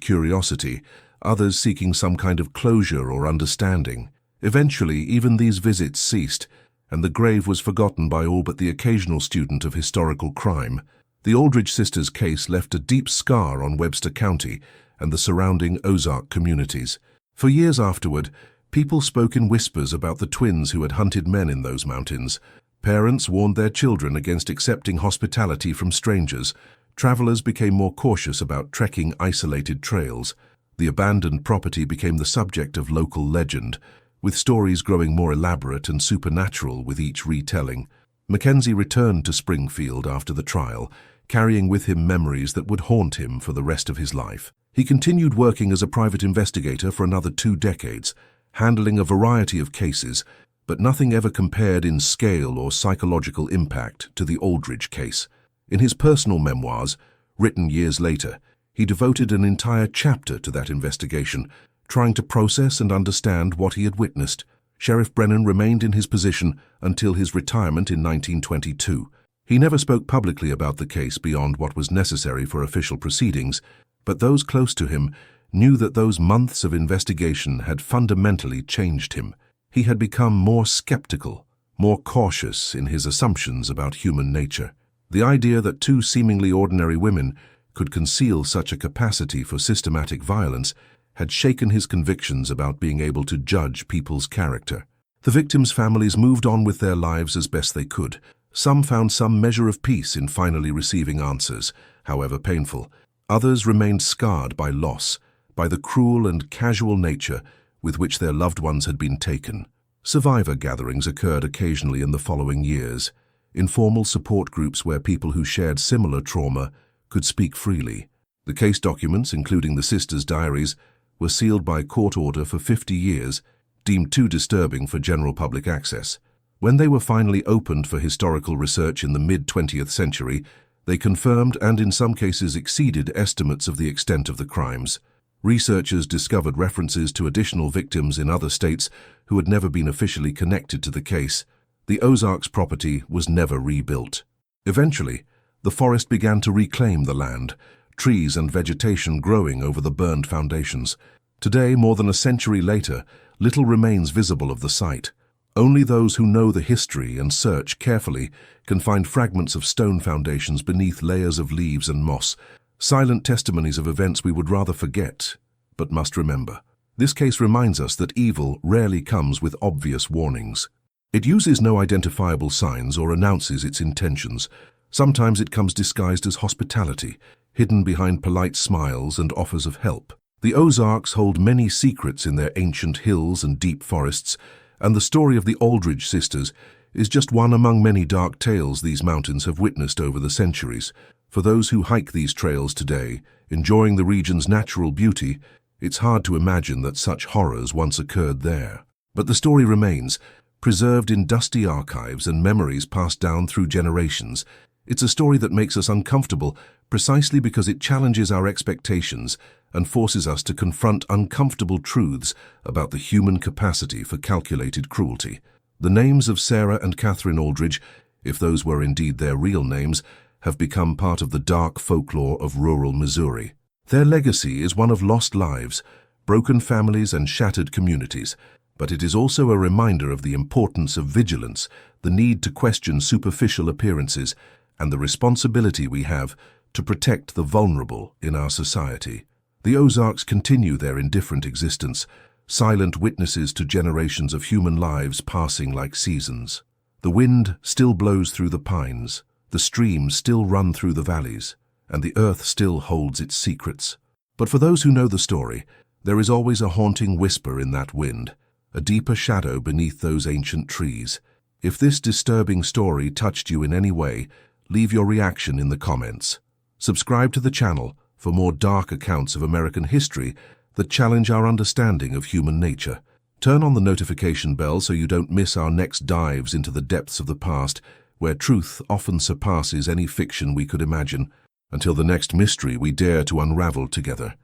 Speaker 1: curiosity, others seeking some kind of closure or understanding. Eventually, even these visits ceased, and the grave was forgotten by all but the occasional student of historical crime. The Aldridge sisters' case left a deep scar on Webster County and the surrounding Ozark communities. For years afterward, people spoke in whispers about the twins who had hunted men in those mountains. Parents warned their children against accepting hospitality from strangers. Travelers became more cautious about trekking isolated trails. The abandoned property became the subject of local legend, with stories growing more elaborate and supernatural with each retelling. Mackenzie returned to Springfield after the trial, carrying with him memories that would haunt him for the rest of his life. He continued working as a private investigator for another 2 decades, handling a variety of cases, but nothing ever compared in scale or psychological impact to the Aldridge case. In his personal memoirs, written years later, he devoted an entire chapter to that investigation, trying to process and understand what he had witnessed. Sheriff Brennan remained in his position until his retirement in 1922. He never spoke publicly about the case beyond what was necessary for official proceedings, but those close to him knew that those months of investigation had fundamentally changed him. He had become more skeptical, more cautious in his assumptions about human nature. The idea that 2 seemingly ordinary women could conceal such a capacity for systematic violence had shaken his convictions about being able to judge people's character. The victims' families moved on with their lives as best they could. Some found some measure of peace in finally receiving answers, however painful. Others remained scarred by loss, by the cruel and casual nature with which their loved ones had been taken. Survivor gatherings occurred occasionally in the following years, informal support groups where people who shared similar trauma could speak freely. The case documents, including the sisters' diaries, were sealed by court order for 50 years, deemed too disturbing for general public access. When they were finally opened for historical research in the mid-20th century, they confirmed and in some cases exceeded estimates of the extent of the crimes. Researchers discovered references to additional victims in other states who had never been officially connected to the case. The Ozarks property was never rebuilt. Eventually, the forest began to reclaim the land, trees and vegetation growing over the burned foundations. Today, more than a century later, little remains visible of the site. Only those who know the history and search carefully can find fragments of stone foundations beneath layers of leaves and moss, silent testimonies of events we would rather forget, but must remember. This case reminds us that evil rarely comes with obvious warnings. It uses no identifiable signs or announces its intentions. Sometimes it comes disguised as hospitality, hidden behind polite smiles and offers of help. The Ozarks hold many secrets in their ancient hills and deep forests, and the story of the Aldridge sisters is just one among many dark tales these mountains have witnessed over the centuries. For those who hike these trails today, enjoying the region's natural beauty, it's hard to imagine that such horrors once occurred there. But the story remains, preserved in dusty archives and memories passed down through generations. It's a story that makes us uncomfortable precisely because it challenges our expectations and forces us to confront uncomfortable truths about the human capacity for calculated cruelty. The names of Sarah and Catherine Aldridge, if those were indeed their real names, have become part of the dark folklore of rural Missouri. Their legacy is one of lost lives, broken families and shattered communities, but it is also a reminder of the importance of vigilance, the need to question superficial appearances, and the responsibility we have to protect the vulnerable in our society. The Ozarks continue their indifferent existence, silent witnesses to generations of human lives passing like seasons. The wind still blows through the pines, the streams still run through the valleys, and the earth still holds its secrets. But for those who know the story, there is always a haunting whisper in that wind, a deeper shadow beneath those ancient trees. If this disturbing story touched you in any way, leave your reaction in the comments. Subscribe to the channel for more dark accounts of American history that challenge our understanding of human nature. Turn on the notification bell so you don't miss our next dives into the depths of the past, where truth often surpasses any fiction we could imagine. Until the next mystery we dare to unravel together.